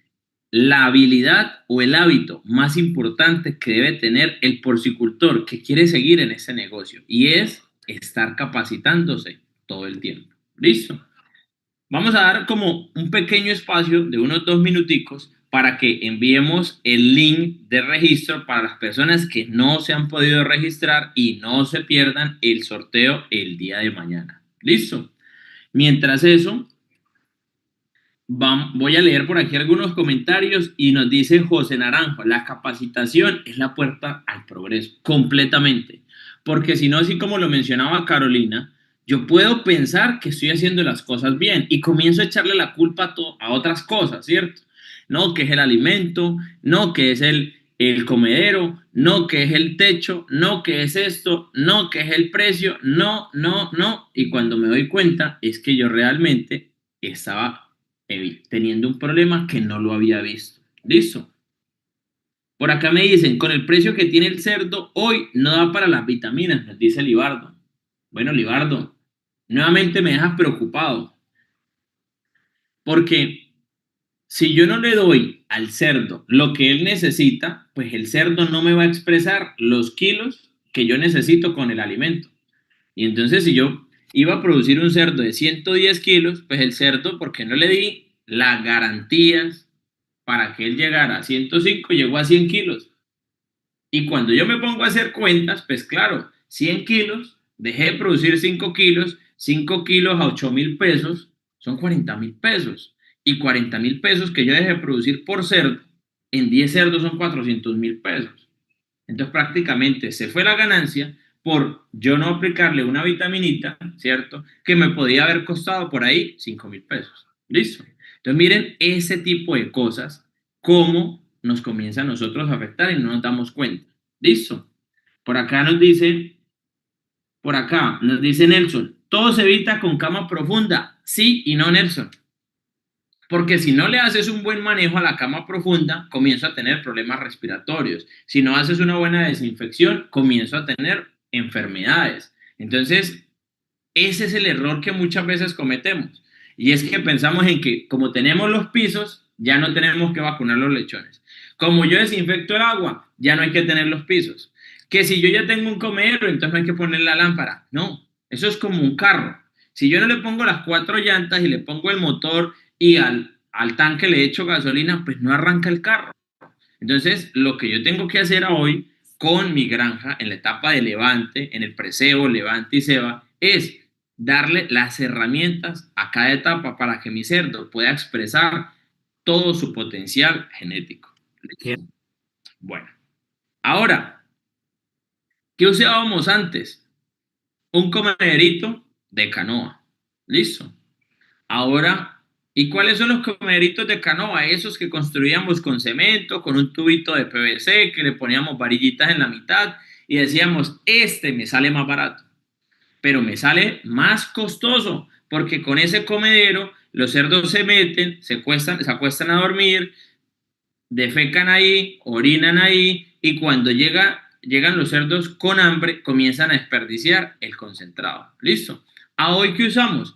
la habilidad o el hábito más importante que debe tener el porcicultor que quiere seguir en ese negocio y es estar capacitándose todo el tiempo. ¿Listo? Vamos a dar como un pequeño espacio de unos 2 minuticos para que enviemos el link de registro para las personas que no se han podido registrar y no se pierdan el sorteo el día de mañana. ¿Listo? Mientras eso, voy a leer por aquí algunos comentarios y nos dice José Naranjo, la capacitación es la puerta al progreso, completamente. Porque si no, así como lo mencionaba Carolina, yo puedo pensar que estoy haciendo las cosas bien y comienzo a echarle la culpa a otras cosas, ¿cierto? No, que es el alimento, no, que es el comedero, no, que es el techo, no, que es esto, no, que es el precio, no, no, no. Y cuando me doy cuenta es que yo realmente estaba teniendo un problema que no lo había visto. ¿Listo? Por acá me dicen, con el precio que tiene el cerdo, hoy no da para las vitaminas, nos dice Libardo. Bueno, Libardo, nuevamente me dejas preocupado, porque si yo no le doy al cerdo lo que él necesita, pues el cerdo no me va a expresar los kilos que yo necesito con el alimento. Y entonces si yo iba a producir un cerdo de 110 kilos, pues el cerdo, porque no le di las garantías para que él llegara a 105, llegó a 100 kilos. Y cuando yo me pongo a hacer cuentas, pues claro, 100 kilos, dejé de producir 5 kilos, 5 kilos a 8.000 pesos, son 40.000 pesos. Y 40.000 pesos que yo dejé de producir por cerdo, en 10 cerdos son 400.000 pesos. Entonces prácticamente se fue la ganancia por yo no aplicarle una vitaminita, ¿cierto? Que me podía haber costado por ahí 5.000 pesos. ¿Listo? Entonces miren ese tipo de cosas, cómo nos comienza a nosotros a afectar y no nos damos cuenta. ¿Listo? Por acá nos dice Nelson, todo se evita con cama profunda. Sí y no, Nelson. Porque si no le haces un buen manejo a la cama profunda, comienzo a tener problemas respiratorios. Si no haces una buena desinfección, comienzo a tener enfermedades. Entonces, ese es el error que muchas veces cometemos. Y es que pensamos en que como tenemos los pisos, ya no tenemos que vacunar los lechones. Como yo desinfecto el agua, ya no hay que tener los pisos. Que si yo ya tengo un comedero, entonces no hay que poner la lámpara. No, eso es como un carro. Si yo no le pongo las 4 llantas y le pongo el motor y al tanque le echo gasolina, pues no arranca el carro. Entonces, lo que yo tengo que hacer hoy con mi granja en la etapa de levante, en el preseo, levante y ceba, es darle las herramientas a cada etapa para que mi cerdo pueda expresar todo su potencial genético. Bueno, ahora, ¿qué usábamos antes? Un comederito de canoa. ¿Listo? Ahora, ¿y cuáles son los comederitos de canoa? Esos que construíamos con cemento, con un tubito de PVC, que le poníamos varillitas en la mitad y decíamos, este me sale más barato, pero me sale más costoso, porque con ese comedero los cerdos se meten, se acuestan a dormir, defecan ahí, orinan ahí, y cuando llegan los cerdos con hambre, comienzan a desperdiciar el concentrado. ¿Listo? ¿A hoy qué usamos?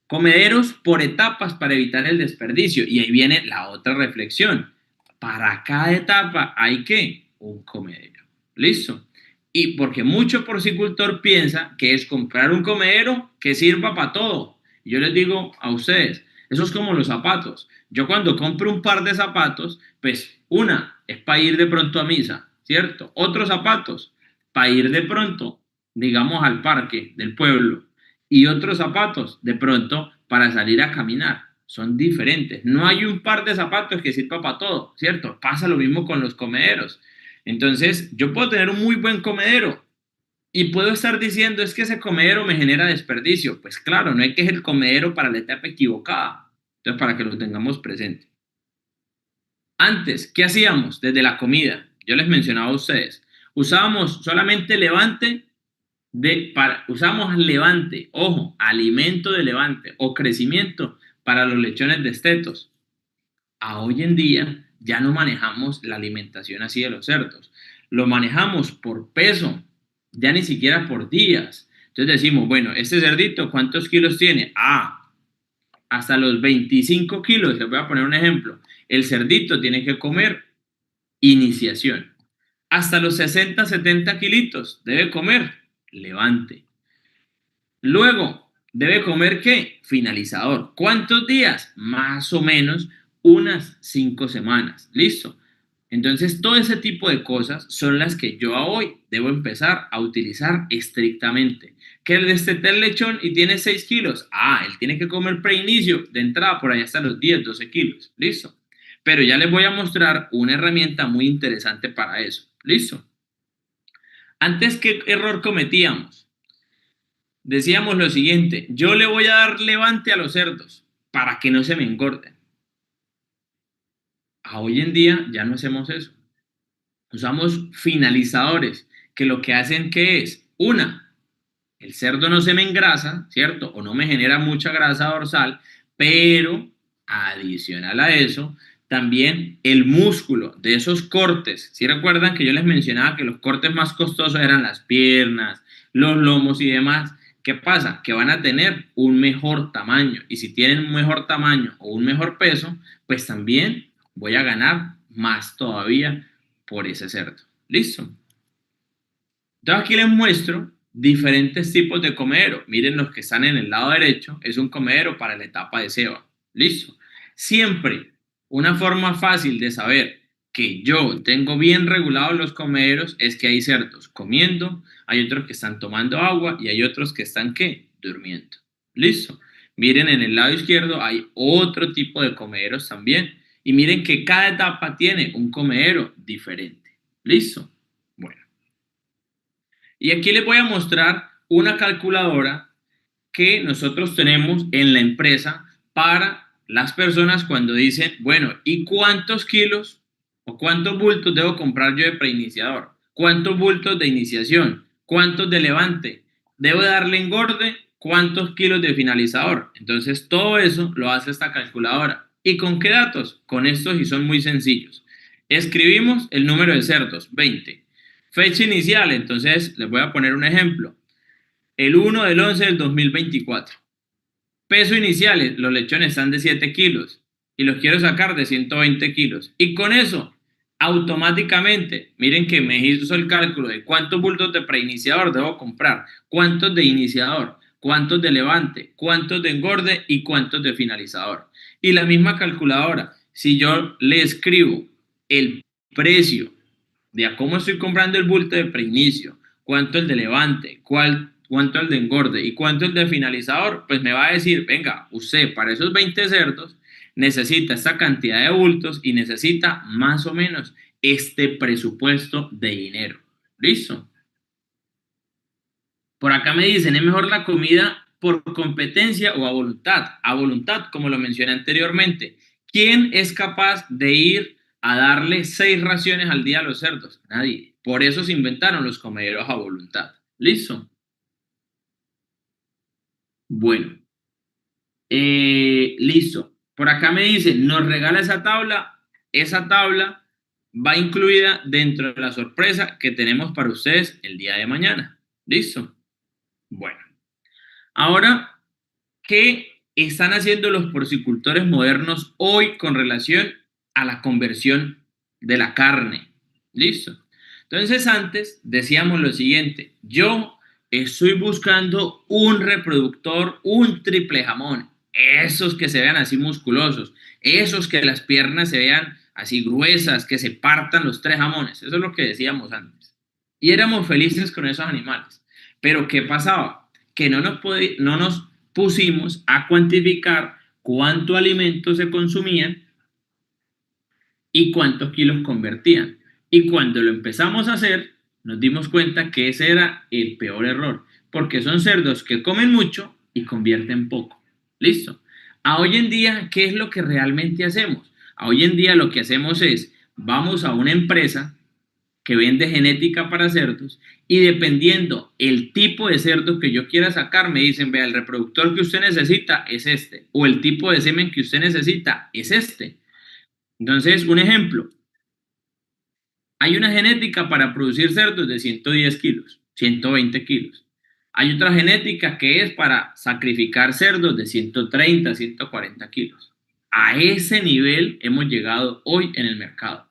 Comederos por etapas para evitar el desperdicio. Y ahí viene la otra reflexión. Para cada etapa hay que un comedero. ¿Listo? Y porque mucho porcicultor piensa que es comprar un comedero que sirva para todo. Yo les digo a ustedes, eso es como los zapatos. Yo cuando compro un par de zapatos, pues una es para ir de pronto a misa, ¿cierto? Otros zapatos para ir de pronto, digamos, al parque del pueblo. Y otros zapatos de pronto para salir a caminar. Son diferentes. No hay un par de zapatos que sirva para todo, ¿cierto? Pasa lo mismo con los comederos. Entonces, yo puedo tener un muy buen comedero y puedo estar diciendo, es que ese comedero me genera desperdicio. Pues claro, no hay que ser el comedero para la etapa equivocada. Entonces, para que lo tengamos presente. Antes, ¿qué hacíamos desde la comida? Yo les mencionaba a ustedes. Usábamos solamente levante usamos levante, ojo, alimento de levante o crecimiento para los lechones destetos. A hoy en día ya no manejamos la alimentación así de los cerdos, lo manejamos por peso, ya ni siquiera por días. Entonces decimos, bueno, este cerdito, ¿cuántos kilos tiene? hasta los 25 kilos, les voy a poner un ejemplo, el cerdito tiene que comer iniciación. Hasta los 60, 70 kilitos debe comer levante. Luego, debe comer ¿qué? Finalizador. ¿Cuántos días? Más o menos unas 5 semanas. ¿Listo? Entonces, todo ese tipo de cosas son las que yo hoy debo empezar a utilizar estrictamente. Que el desteté el lechón y tiene 6 kilos. Ah, él tiene que comer preinicio de entrada por ahí hasta los 10, 12 kilos. ¿Listo? Pero ya les voy a mostrar una herramienta muy interesante para eso. ¿Listo? Antes, ¿qué error cometíamos? Decíamos lo siguiente, yo le voy a dar levante a los cerdos para que no se me engorden. Hoy en día ya no hacemos eso. Usamos finalizadores que lo que hacen que es, una, el cerdo no se me engrasa, ¿cierto? O no me genera mucha grasa dorsal, pero adicional a eso, también el músculo de esos cortes. ¿Sí recuerdan que yo les mencionaba que los cortes más costosos eran las piernas, los lomos y demás? ¿Qué pasa? Que van a tener un mejor tamaño. Y si tienen un mejor tamaño o un mejor peso, pues también voy a ganar más todavía por ese cerdo. ¿Listo? Entonces aquí les muestro diferentes tipos de comedero. Miren los que están en el lado derecho, es un comedero para la etapa de ceba. ¿Listo? Siempre una forma fácil de saber que yo tengo bien regulados los comederos es que hay cerdos comiendo, hay otros que están tomando agua y hay otros que están ¿qué? Durmiendo. ¿Listo? Miren en el lado izquierdo hay otro tipo de comederos también y miren que cada etapa tiene un comedero diferente. ¿Listo? Bueno. Y aquí les voy a mostrar una calculadora que nosotros tenemos en la empresa para las personas cuando dicen, bueno, ¿y cuántos kilos o cuántos bultos debo comprar yo de preiniciador? ¿Cuántos bultos de iniciación? ¿Cuántos de levante? ¿Debo darle engorde? ¿Cuántos kilos de finalizador? Entonces todo eso lo hace esta calculadora. ¿Y con qué datos? Con estos y son muy sencillos. Escribimos el número de cerdos, 20. Fecha inicial, entonces les voy a poner un ejemplo. El 1 del 11 del 2024. Peso inicial, los lechones están de 7 kilos y los quiero sacar de 120 kilos. Y con eso, automáticamente, miren que me hizo el cálculo de cuántos bultos de preiniciador debo comprar, cuántos de iniciador, cuántos de levante, cuántos de engorde y cuántos de finalizador. Y la misma calculadora, si yo le escribo el precio de a cómo estoy comprando el bulto de preinicio, cuánto el de levante, cuánto el de engorde y cuánto el de finalizador, pues me va a decir, venga, usted para esos 20 cerdos necesita esta cantidad de bultos y necesita más o menos este presupuesto de dinero. ¿Listo? Por acá me dicen, ¿es mejor la comida por competencia o a voluntad? A voluntad, como lo mencioné anteriormente. ¿Quién es capaz de ir a darle 6 raciones al día a los cerdos? Nadie. Por eso se inventaron los comederos a voluntad. ¿Listo? Bueno, listo. Por acá me dicen, nos regala esa tabla. Esa tabla va incluida dentro de la sorpresa que tenemos para ustedes el día de mañana. ¿Listo? Bueno, ahora, ¿qué están haciendo los porcicultores modernos hoy con relación a la conversión de la carne? ¿Listo? Entonces antes decíamos lo siguiente, yo estoy buscando un reproductor, un triple jamón, esos que se vean así musculosos, esos que las piernas se vean así gruesas, que se partan los 3 jamones, eso es lo que decíamos antes. Y éramos felices con esos animales. Pero ¿qué pasaba? Que no nos pusimos a cuantificar cuánto alimento se consumían y cuántos kilos convertían. Y cuando lo empezamos a hacer, nos dimos cuenta que ese era el peor error, porque son cerdos que comen mucho y convierten poco. ¿Listo? A hoy en día, ¿qué es lo que realmente hacemos? A hoy en día lo que hacemos es, vamos a una empresa que vende genética para cerdos y dependiendo el tipo de cerdo que yo quiera sacar, me dicen, vea, el reproductor que usted necesita es este, o el tipo de semen que usted necesita es este. Entonces, un ejemplo, hay una genética para producir cerdos de 110 kilos, 120 kilos. Hay otra genética que es para sacrificar cerdos de 130, 140 kilos. A ese nivel hemos llegado hoy en el mercado.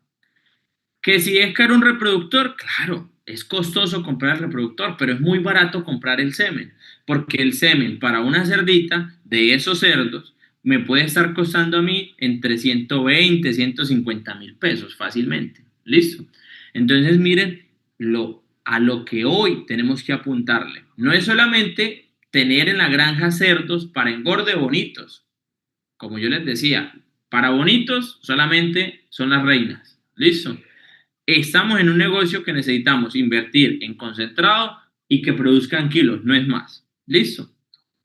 Que si es caro un reproductor, claro, es costoso comprar el reproductor, pero es muy barato comprar el semen, porque el semen para una cerdita de esos cerdos me puede estar costando a mí entre 120, 150.000 pesos fácilmente. ¿Listo? Entonces miren a lo que hoy tenemos que apuntarle. No es solamente tener en la granja cerdos para engorde bonitos. Como yo les decía, para bonitos solamente son las reinas. ¿Listo? Estamos en un negocio que necesitamos invertir en concentrado y que produzcan kilos, no es más. ¿Listo?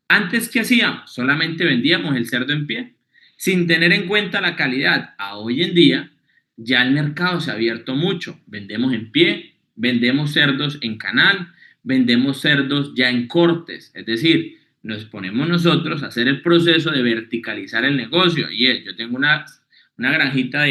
Antes, ¿qué hacíamos? Solamente vendíamos el cerdo en pie, sin tener en cuenta la calidad. A hoy en día, ya el mercado se ha abierto mucho. Vendemos en pie, vendemos cerdos en canal, vendemos cerdos ya en cortes. Es decir, nos ponemos nosotros a hacer el proceso de verticalizar el negocio. Y yo tengo una granjita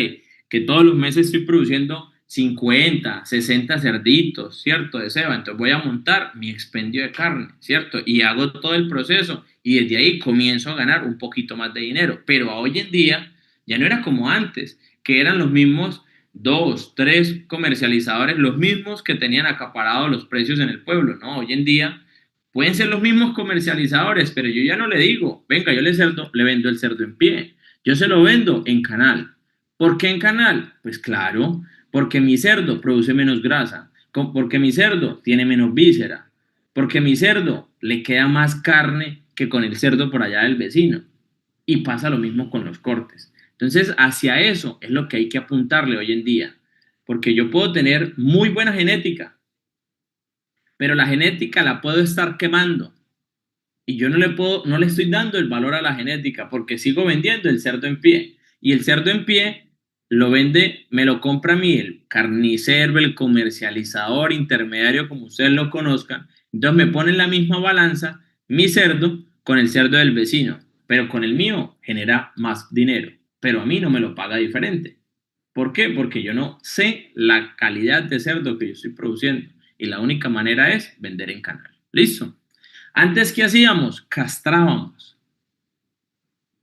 que todos los meses estoy produciendo 50, 60 cerditos, ¿cierto? De ceba. Entonces voy a montar mi expendio de carne, ¿cierto? Y hago todo el proceso y desde ahí comienzo a ganar un poquito más de dinero. Pero hoy en día ya no era como antes, que eran los mismos 2, 3 comercializadores, los mismos que tenían acaparados los precios en el pueblo, ¿no? Hoy en día pueden ser los mismos comercializadores, pero yo ya no le digo, venga, yo le vendo el cerdo en pie, yo se lo vendo en canal. ¿Por qué en canal? Pues claro, porque mi cerdo produce menos grasa, porque mi cerdo tiene menos víscera, porque mi cerdo le queda más carne que con el cerdo por allá del vecino. Y pasa lo mismo con los cortes. Entonces, hacia eso es lo que hay que apuntarle hoy en día, porque yo puedo tener muy buena genética, pero la genética la puedo estar quemando y yo no le estoy dando el valor a la genética porque sigo vendiendo el cerdo en pie. Y el cerdo en pie me lo compra a mí el carnicero, el comercializador, intermediario, como ustedes lo conozcan. Entonces me pone en la misma balanza mi cerdo con el cerdo del vecino, pero con el mío genera más dinero, pero a mí no me lo paga diferente. ¿Por qué? Porque yo no sé la calidad de cerdo que yo estoy produciendo y la única manera es vender en canal. ¿Listo? Antes, ¿qué hacíamos? Castrábamos.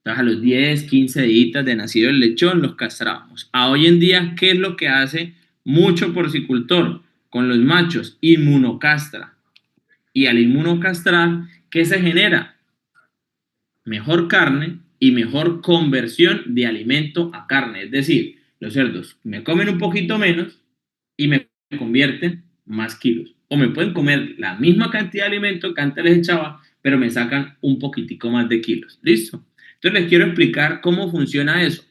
Entonces, a los 10, 15 días de nacido el lechón, los castrábamos. A hoy en día, ¿qué es lo que hace mucho porcicultor con los machos? Inmunocastra. Y al inmunocastrar, ¿qué se genera? Mejor carne y mejor conversión de alimento a carne. Es decir, los cerdos me comen un poquito menos y me convierten más kilos. O me pueden comer la misma cantidad de alimento que antes les echaba, pero me sacan un poquitico más de kilos. ¿Listo? Entonces les quiero explicar cómo funciona eso.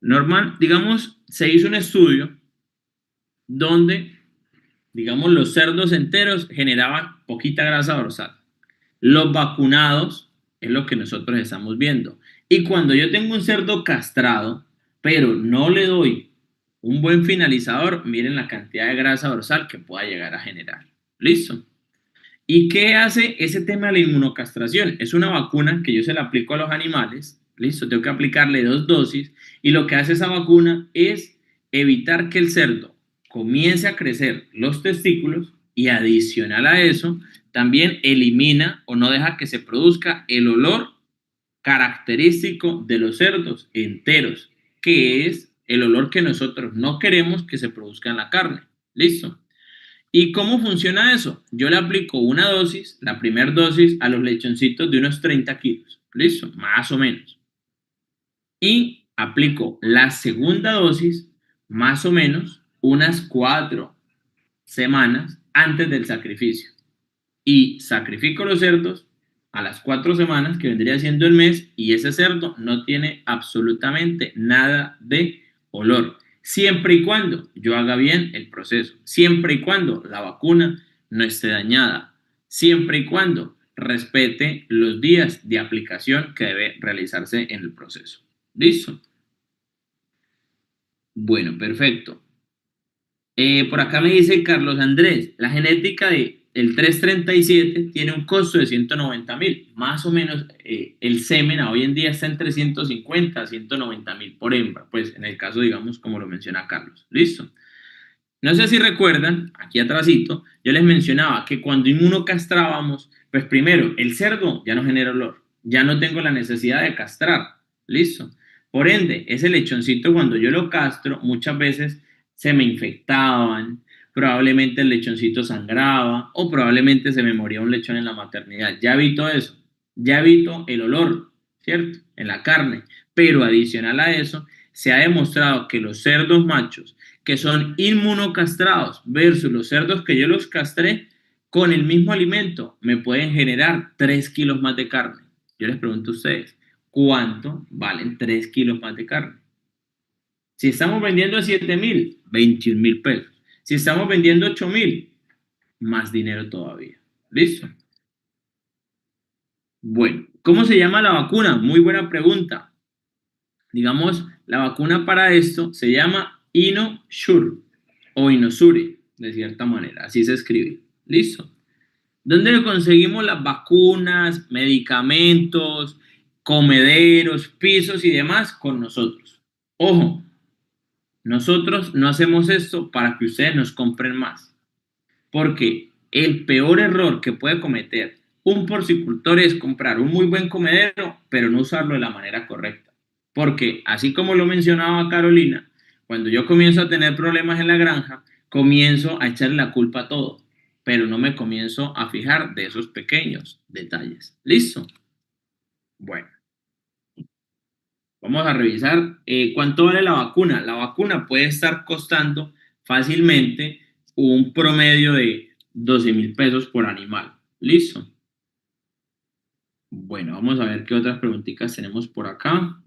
Normal, digamos, se hizo un estudio donde, digamos, los cerdos enteros generaban poquita grasa dorsal. Los vacunados es lo que nosotros estamos viendo. Y cuando yo tengo un cerdo castrado, pero no le doy un buen finalizador, miren la cantidad de grasa dorsal que pueda llegar a generar. ¿Listo? ¿Y qué hace ese tema de la inmunocastración? Es una vacuna que yo se la aplico a los animales. ¿Listo? Tengo que aplicarle 2 dosis. Y lo que hace esa vacuna es evitar que el cerdo comience a crecer los testículos y adicional a eso, también elimina o no deja que se produzca el olor característico de los cerdos enteros, que es el olor que nosotros no queremos que se produzca en la carne. ¿Listo? ¿Y cómo funciona eso? Yo le aplico una dosis, la primera dosis, a los lechoncitos de unos 30 kilos. ¿Listo? Más o menos. Y aplico la segunda dosis, más o menos, unas 4 semanas antes del sacrificio. Y sacrifico los cerdos a las 4 semanas, que vendría siendo el mes, y ese cerdo no tiene absolutamente nada de olor. Siempre y cuando yo haga bien el proceso, siempre y cuando la vacuna no esté dañada, siempre y cuando respete los días de aplicación que debe realizarse en el proceso. ¿Listo? Bueno, perfecto. Por acá me dice Carlos Andrés, la genética del 337 tiene un costo de 190.000. Más o menos el semen hoy en día está entre 150 a 190.000 por hembra, pues en el caso, digamos, como lo menciona Carlos. ¿Listo? No sé si recuerdan, aquí atrásito, yo les mencionaba que cuando inmunocastrábamos, pues primero, el cerdo ya no genera olor, ya no tengo la necesidad de castrar, listo. Por ende, ese lechoncito cuando yo lo castro, muchas veces se me infectaban, probablemente el lechoncito sangraba o probablemente se me moría un lechón en la maternidad. Ya evito eso, ya evito el olor, ¿cierto? En la carne. Pero adicional a eso, se ha demostrado que los cerdos machos que son inmunocastrados versus los cerdos que yo los castré, con el mismo alimento me pueden generar 3 kilos más de carne. Yo les pregunto a ustedes, ¿cuánto valen 3 kilos más de carne? Si estamos vendiendo a 7.000, 21.000 pesos. Si estamos vendiendo 8.000, más dinero todavía. ¿Listo? Bueno, ¿cómo se llama la vacuna? Muy buena pregunta. Digamos, la vacuna para esto se llama InoSure o Inosure, de cierta manera, así se escribe. ¿Listo? ¿Dónde conseguimos las vacunas, medicamentos, comederos, pisos y demás? Con nosotros. Ojo, nosotros no hacemos esto para que ustedes nos compren más, porque el peor error que puede cometer un porcicultor es comprar un muy buen comedero, pero no usarlo de la manera correcta. Porque, así como lo mencionaba Carolina, cuando yo comienzo a tener problemas en la granja, comienzo a echarle la culpa a todo, pero no me comienzo a fijar de esos pequeños detalles. ¿Listo? Bueno, vamos a revisar cuánto vale la vacuna. La vacuna puede estar costando fácilmente un promedio de 12.000 pesos por animal. ¿Listo? Bueno, vamos a ver qué otras preguntitas tenemos por acá.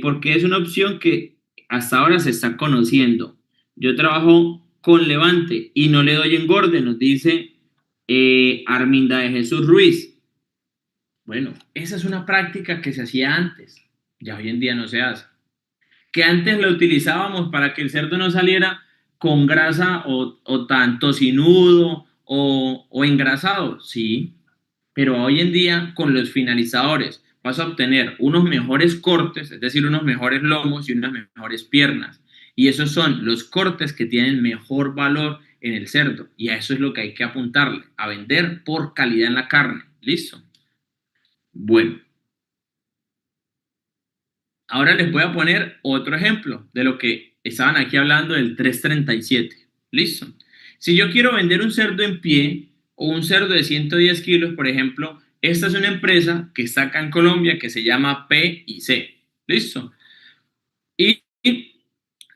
Porque es una opción que hasta ahora se está conociendo. Yo trabajo con Levante y no le doy engorde, nos dice Arminda de Jesús Ruiz. Bueno, esa es una práctica que se hacía antes, ya hoy en día no se hace. Que antes la utilizábamos para que el cerdo no saliera con grasa o tan tocinudo o engrasado, sí, pero hoy en día con los finalizadores vas a obtener unos mejores cortes, es decir, unos mejores lomos y unas mejores piernas. Y esos son los cortes que tienen mejor valor en el cerdo. Y a eso es lo que hay que apuntarle, a vender por calidad en la carne. ¿Listo? Bueno, ahora les voy a poner otro ejemplo de lo que estaban aquí hablando del 337. ¿Listo? Si yo quiero vender un cerdo en pie o un cerdo de 110 kilos, por ejemplo, esta es una empresa que está acá en Colombia que se llama P&C. ¿Listo? Y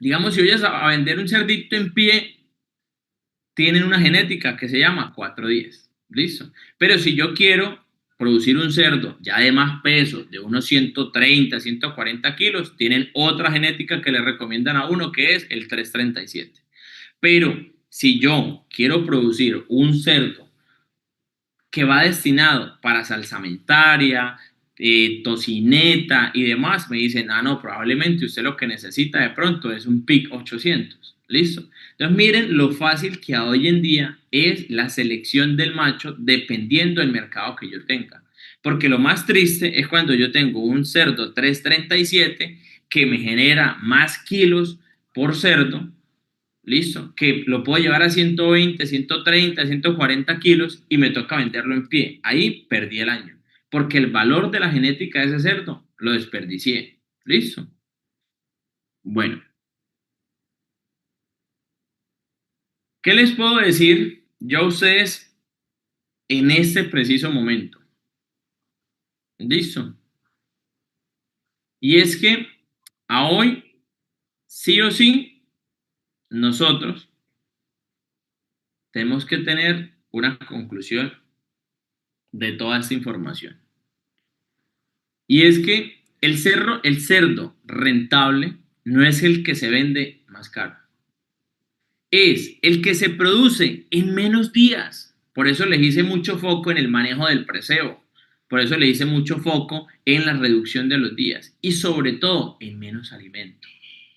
digamos, si voy a vender un cerdito en pie, tienen una genética que se llama 410. ¿Listo? Pero si yo quiero producir un cerdo ya de más peso, de unos 130, 140 kilos, tienen otra genética que le recomiendan a uno que es el 337. Pero si yo quiero producir un cerdo que va destinado para salsamentaria, tocineta y demás, me dicen, ah, no, probablemente usted lo que necesita de pronto es un PIC 800. ¿Listo? Entonces miren lo fácil que hoy en día es la selección del macho dependiendo del mercado que yo tenga. Porque lo más triste es cuando yo tengo un cerdo 337 que me genera más kilos por cerdo. ¿Listo? Que lo puedo llevar a 120, 130, 140 kilos y me toca venderlo en pie. Ahí perdí el año, porque el valor de la genética de ese cerdo lo desperdicié. ¿Listo? Bueno, ¿qué les puedo decir yo a ustedes en este preciso momento? ¿Listo? Y es que a hoy, sí o sí, nosotros tenemos que tener una conclusión de toda esta información. Y es que el cerdo rentable no es el que se vende más caro, es el que se produce en menos días. Por eso les hice mucho foco en el manejo del preseo, por eso le hice mucho foco en la reducción de los días y sobre todo en menos alimento,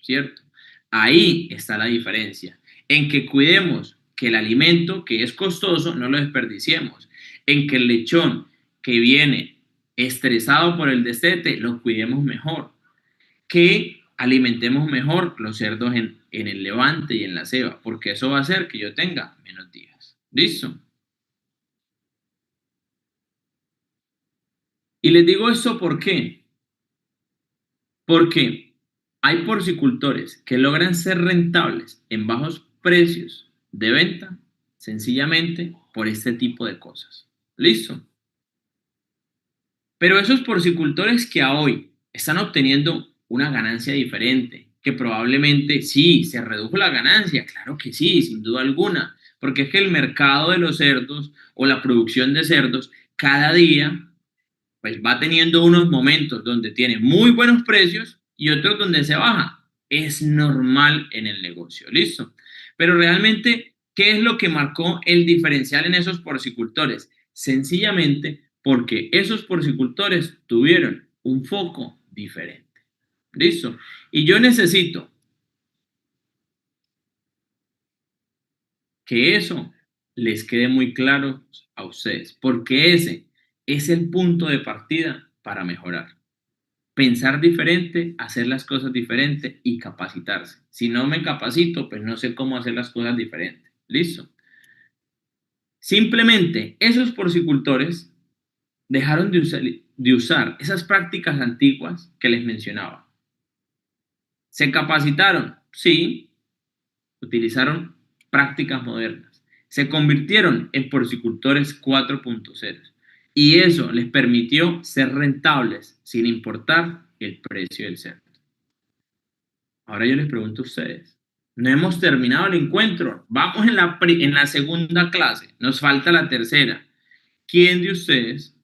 ¿cierto? Ahí está la diferencia, en que cuidemos que el alimento que es costoso no lo desperdiciemos, en que el lechón que viene estresado por el destete lo cuidemos mejor, que alimentemos mejor los cerdos en el levante y en la ceba, porque eso va a hacer que yo tenga menos días. ¿Listo? Y les digo esto ¿por qué? Porque hay porcicultores que logran ser rentables en bajos precios de venta sencillamente por este tipo de cosas. ¿Listo? Pero esos porcicultores que a hoy están obteniendo una ganancia diferente, que probablemente sí, se redujo la ganancia, claro que sí, sin duda alguna, porque es que el mercado de los cerdos o la producción de cerdos cada día pues va teniendo unos momentos donde tiene muy buenos precios y otros donde se baja. Es normal en el negocio, ¿listo? Pero realmente, ¿qué es lo que marcó el diferencial en esos porcicultores? Sencillamente porque esos porcicultores tuvieron un foco diferente, ¿listo? Y yo necesito que eso les quede muy claro a ustedes, porque ese es el punto de partida para mejorar. Pensar diferente, hacer las cosas diferentes y capacitarse. Si no me capacito, pues no sé cómo hacer las cosas diferentes. ¿Listo? Simplemente esos porcicultores dejaron de usar esas prácticas antiguas que les mencionaba. ¿Se capacitaron? Sí, utilizaron prácticas modernas. Se convirtieron en porcicultores 4.0 y eso les permitió ser rentables sin importar el precio del cerdo. Ahora yo les pregunto a ustedes, no hemos terminado el encuentro, vamos en la segunda clase, nos falta la tercera. ¿Quién de ustedes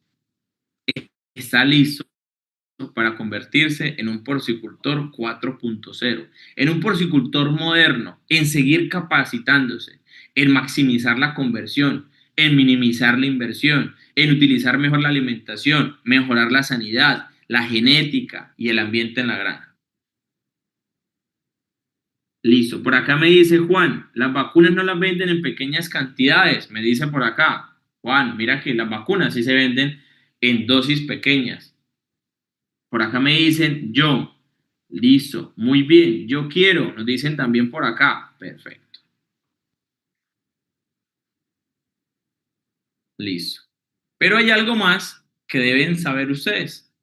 está listo para convertirse en un porcicultor 4.0, en un porcicultor moderno, en seguir capacitándose, en maximizar la conversión, en minimizar la inversión, en utilizar mejor la alimentación, mejorar la sanidad, la genética y el ambiente en la granja? Listo. Por acá me dice Juan, las vacunas no las venden en pequeñas cantidades. Me dice por acá, Juan, mira que las vacunas sí se venden en dosis pequeñas. Por acá me dicen yo, listo, muy bien, yo quiero, nos dicen también por acá, perfecto, listo. Pero hay algo más que deben saber ustedes,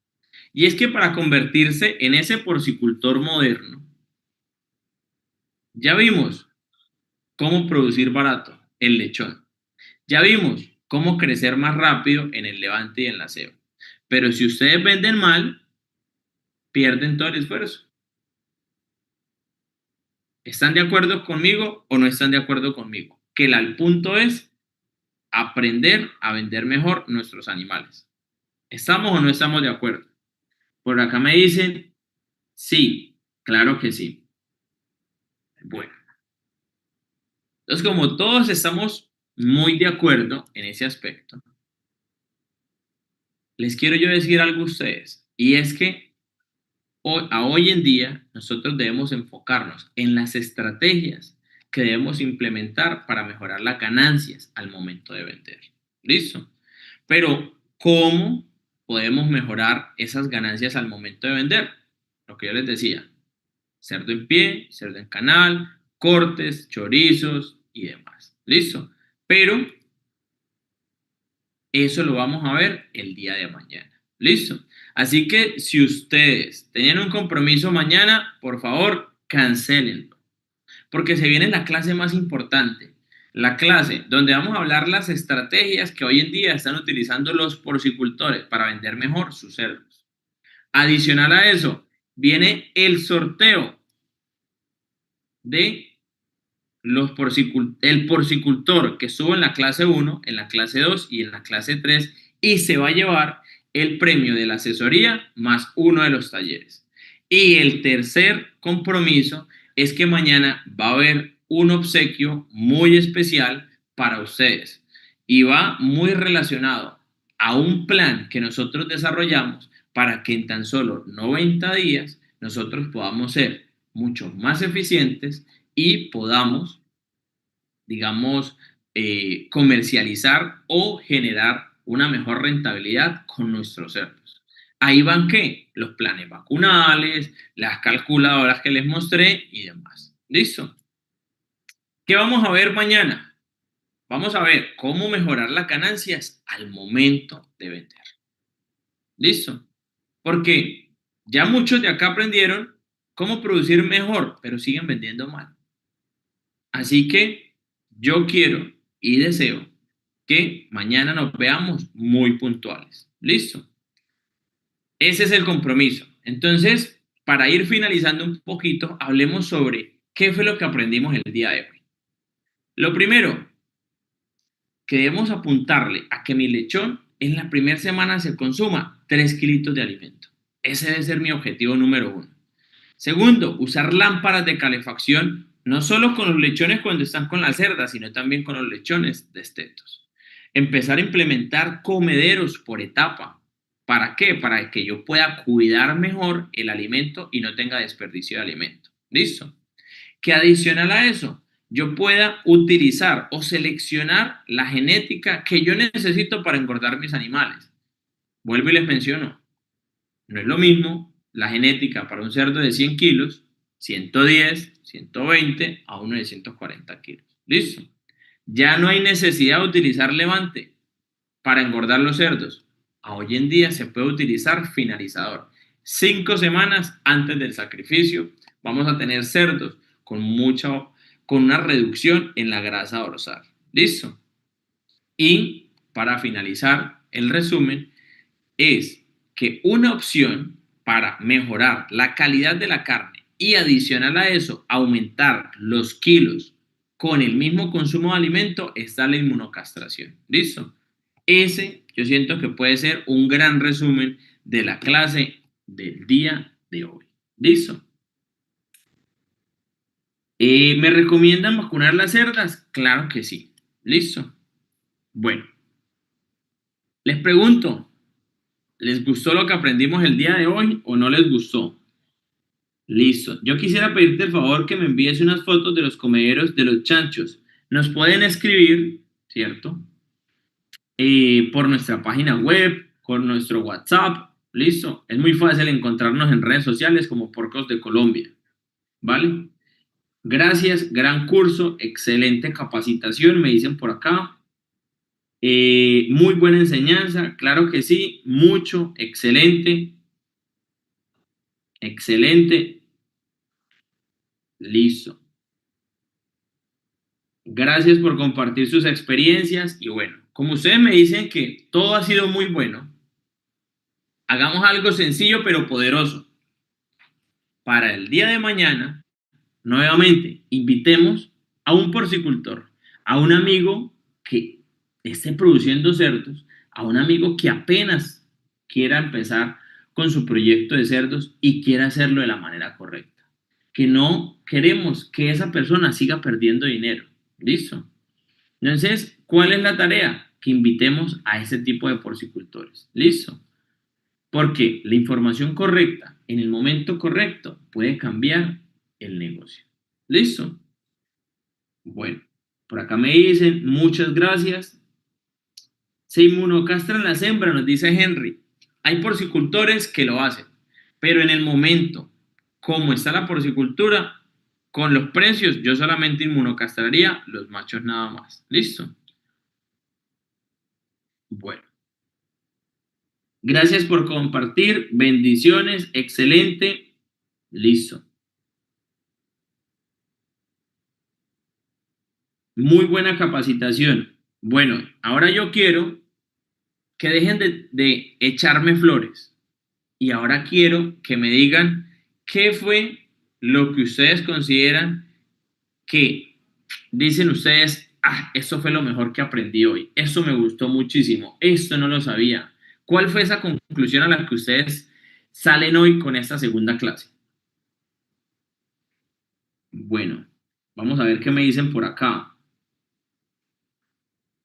y es que para convertirse en ese porcicultor moderno, ya vimos cómo producir barato el lechón, ya vimos cómo crecer más rápido en el levante y en la ceba, pero si ustedes venden mal, pierden todo el esfuerzo. ¿Están de acuerdo conmigo o no están de acuerdo conmigo? Que el punto es aprender a vender mejor nuestros animales. ¿Estamos o no estamos de acuerdo? Por acá me dicen, sí, claro que sí. Bueno, entonces como todos estamos muy de acuerdo en ese aspecto, les quiero yo decir algo a ustedes, y es que hoy en día nosotros debemos enfocarnos en las estrategias que debemos implementar para mejorar las ganancias al momento de vender. ¿Listo? Pero, ¿cómo podemos mejorar esas ganancias al momento de vender? Lo que yo les decía, cerdo en pie, cerdo en canal, cortes, chorizos y demás. ¿Listo? Pero eso lo vamos a ver el día de mañana. ¿Listo? Así que si ustedes tenían un compromiso mañana, por favor, cancélenlo. Porque se viene la clase más importante. La clase donde vamos a hablar las estrategias que hoy en día están utilizando los porcicultores para vender mejor sus cerdos. Adicional a eso, viene el sorteo de el porcicultor que estuvo en la clase 1, en la clase 2 y en la clase 3 y se va a llevar el premio de la asesoría más uno de los talleres. Y el tercer compromiso es que mañana va a haber un obsequio muy especial para ustedes y va muy relacionado a un plan que nosotros desarrollamos para que en tan solo 90 días nosotros podamos ser mucho más eficientes y podamos, digamos, comercializar o generar una mejor rentabilidad con nuestros cerdos. Ahí van, ¿qué? Los planes vacunales, las calculadoras que les mostré y demás. ¿Listo? ¿Qué vamos a ver mañana? Vamos a ver cómo mejorar las ganancias al momento de vender. ¿Listo? Porque ya muchos de acá aprendieron cómo producir mejor, pero siguen vendiendo mal. Así que yo quiero y deseo que mañana nos veamos muy puntuales. ¿Listo? Ese es el compromiso. Entonces, para ir finalizando un poquito, hablemos sobre qué fue lo que aprendimos el día de hoy. Lo primero, que debemos apuntarle a que mi lechón en la primera semana se consuma 3 kilitos de alimento. Ese debe ser mi objetivo número 1. Segundo, usar lámparas de calefacción, no solo con los lechones cuando están con las cerdas, sino también con los lechones destetos. Empezar a implementar comederos por etapa. ¿Para qué? Para que yo pueda cuidar mejor el alimento y no tenga desperdicio de alimento. ¿Listo? Que adicional a eso, yo pueda utilizar o seleccionar la genética que yo necesito para engordar mis animales. Vuelvo y les menciono, no es lo mismo la genética para un cerdo de 100 kilos, 110, 120 a uno de 140 kilos. ¿Listo? Ya no hay necesidad de utilizar levante para engordar los cerdos. Hoy en día se puede utilizar finalizador. 5 semanas antes del sacrificio vamos a tener cerdos con una reducción en la grasa dorsal. ¿Listo? Y para finalizar el resumen es que una opción para mejorar la calidad de la carne y adicional a eso aumentar los kilos con el mismo consumo de alimento está la inmunocastración. ¿Listo? Ese yo siento que puede ser un gran resumen de la clase del día de hoy. ¿Listo? ¿Me recomiendan vacunar las cerdas? Claro que sí. ¿Listo? Bueno, les pregunto, ¿les gustó lo que aprendimos el día de hoy o no les gustó? Listo. Yo quisiera pedirte el favor que me envíes unas fotos de los comederos de los chanchos. Nos pueden escribir, ¿cierto? Por nuestra página web, con nuestro WhatsApp. Listo. Es muy fácil encontrarnos en redes sociales como Porcos de Colombia. ¿Vale? Gracias, gran curso, excelente capacitación, me dicen por acá. Muy buena enseñanza, claro que sí, mucho, excelente. Excelente. Listo. Gracias por compartir sus experiencias y bueno, como ustedes me dicen que todo ha sido muy bueno, hagamos algo sencillo pero poderoso. Para el día de mañana, nuevamente, invitemos a un porcicultor, a un amigo que esté produciendo cerdos, a un amigo que apenas quiera empezar con su proyecto de cerdos y quiera hacerlo de la manera correcta. Que no queremos que esa persona siga perdiendo dinero. ¿Listo? Entonces, ¿cuál es la tarea? Que invitemos a ese tipo de porcicultores. ¿Listo? Porque la información correcta en el momento correcto puede cambiar el negocio. ¿Listo? Bueno, por acá me dicen, muchas gracias. Se inmunocastran las hembras, nos dice Henry. Hay porcicultores que lo hacen, pero en el momento, como está la porcicultura, con los precios, yo solamente inmunocastraría los machos nada más. ¿Listo? Bueno. Gracias por compartir. Bendiciones. Excelente. Listo. Muy buena capacitación. Bueno, ahora yo quiero que dejen de echarme flores. Y ahora quiero que me digan qué fue lo que ustedes consideran que dicen ustedes, eso fue lo mejor que aprendí hoy. Eso me gustó muchísimo. Esto no lo sabía. ¿Cuál fue esa conclusión a la que ustedes salen hoy con esta segunda clase? Bueno, vamos a ver qué me dicen por acá.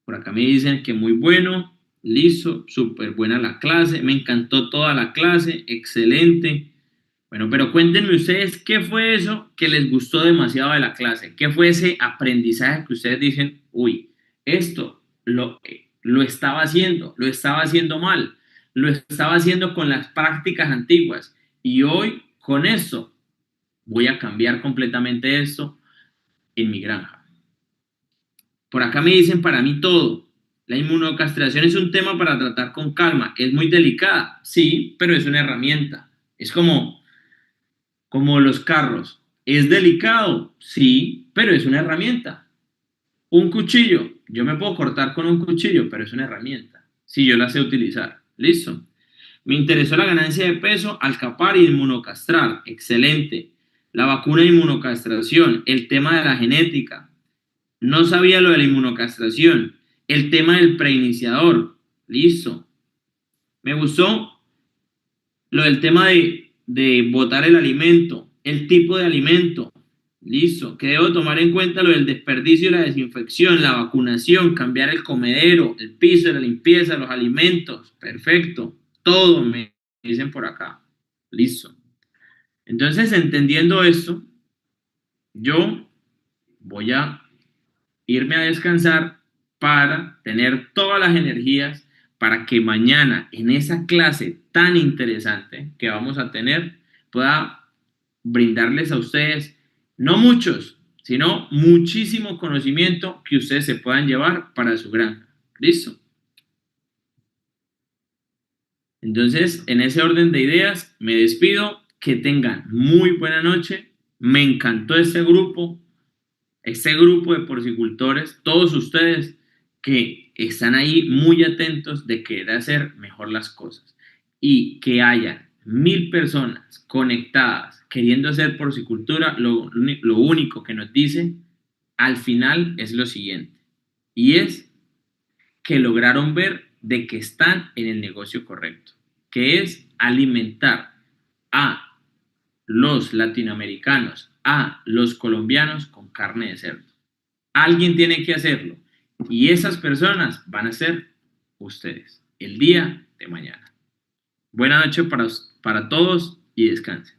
Por acá me dicen que muy bueno, listo, súper buena la clase, me encantó toda la clase, excelente. Bueno, pero cuéntenme ustedes qué fue eso que les gustó demasiado de la clase, qué fue ese aprendizaje que ustedes dicen, uy, esto lo estaba haciendo mal, lo estaba haciendo con las prácticas antiguas y hoy con eso voy a cambiar completamente esto en mi granja. Por acá me dicen para mí todo. La inmunocastración es un tema para tratar con calma. Es muy delicada, sí, pero es una herramienta. Es como los carros. ¿Es delicado? Sí, pero es una herramienta. Un cuchillo. Yo me puedo cortar con un cuchillo, pero es una herramienta. Si yo la sé utilizar. Listo. Me interesó la ganancia de peso, alcapar y inmunocastrar. Excelente. La vacuna de inmunocastración. El tema de la genética. No sabía lo de la inmunocastración. El tema del preiniciador. Listo. Me gustó lo del tema de botar el alimento, el tipo de alimento. Listo. Que debo tomar en cuenta lo del desperdicio y la desinfección, la vacunación, cambiar el comedero, el piso, la limpieza, los alimentos. Perfecto. Todo me dicen por acá. Listo. Entonces, entendiendo esto, yo voy a irme a descansar para tener todas las energías para que mañana en esa clase tan interesante que vamos a tener pueda brindarles a ustedes, no muchos, sino muchísimo conocimiento que ustedes se puedan llevar para su granja. ¿Listo? Entonces, en ese orden de ideas, me despido. Que tengan muy buena noche. Me encantó este grupo de porcicultores, todos ustedes que están ahí muy atentos de querer hacer mejor las cosas y que haya 1000 personas conectadas queriendo hacer porcicultura, lo único que nos dice al final es lo siguiente, y es que lograron ver de que están en el negocio correcto, que es alimentar a los latinoamericanos, a los colombianos con carne de cerdo. Alguien tiene que hacerlo y esas personas van a ser ustedes el día de mañana. Buenas noches para todos y descansen.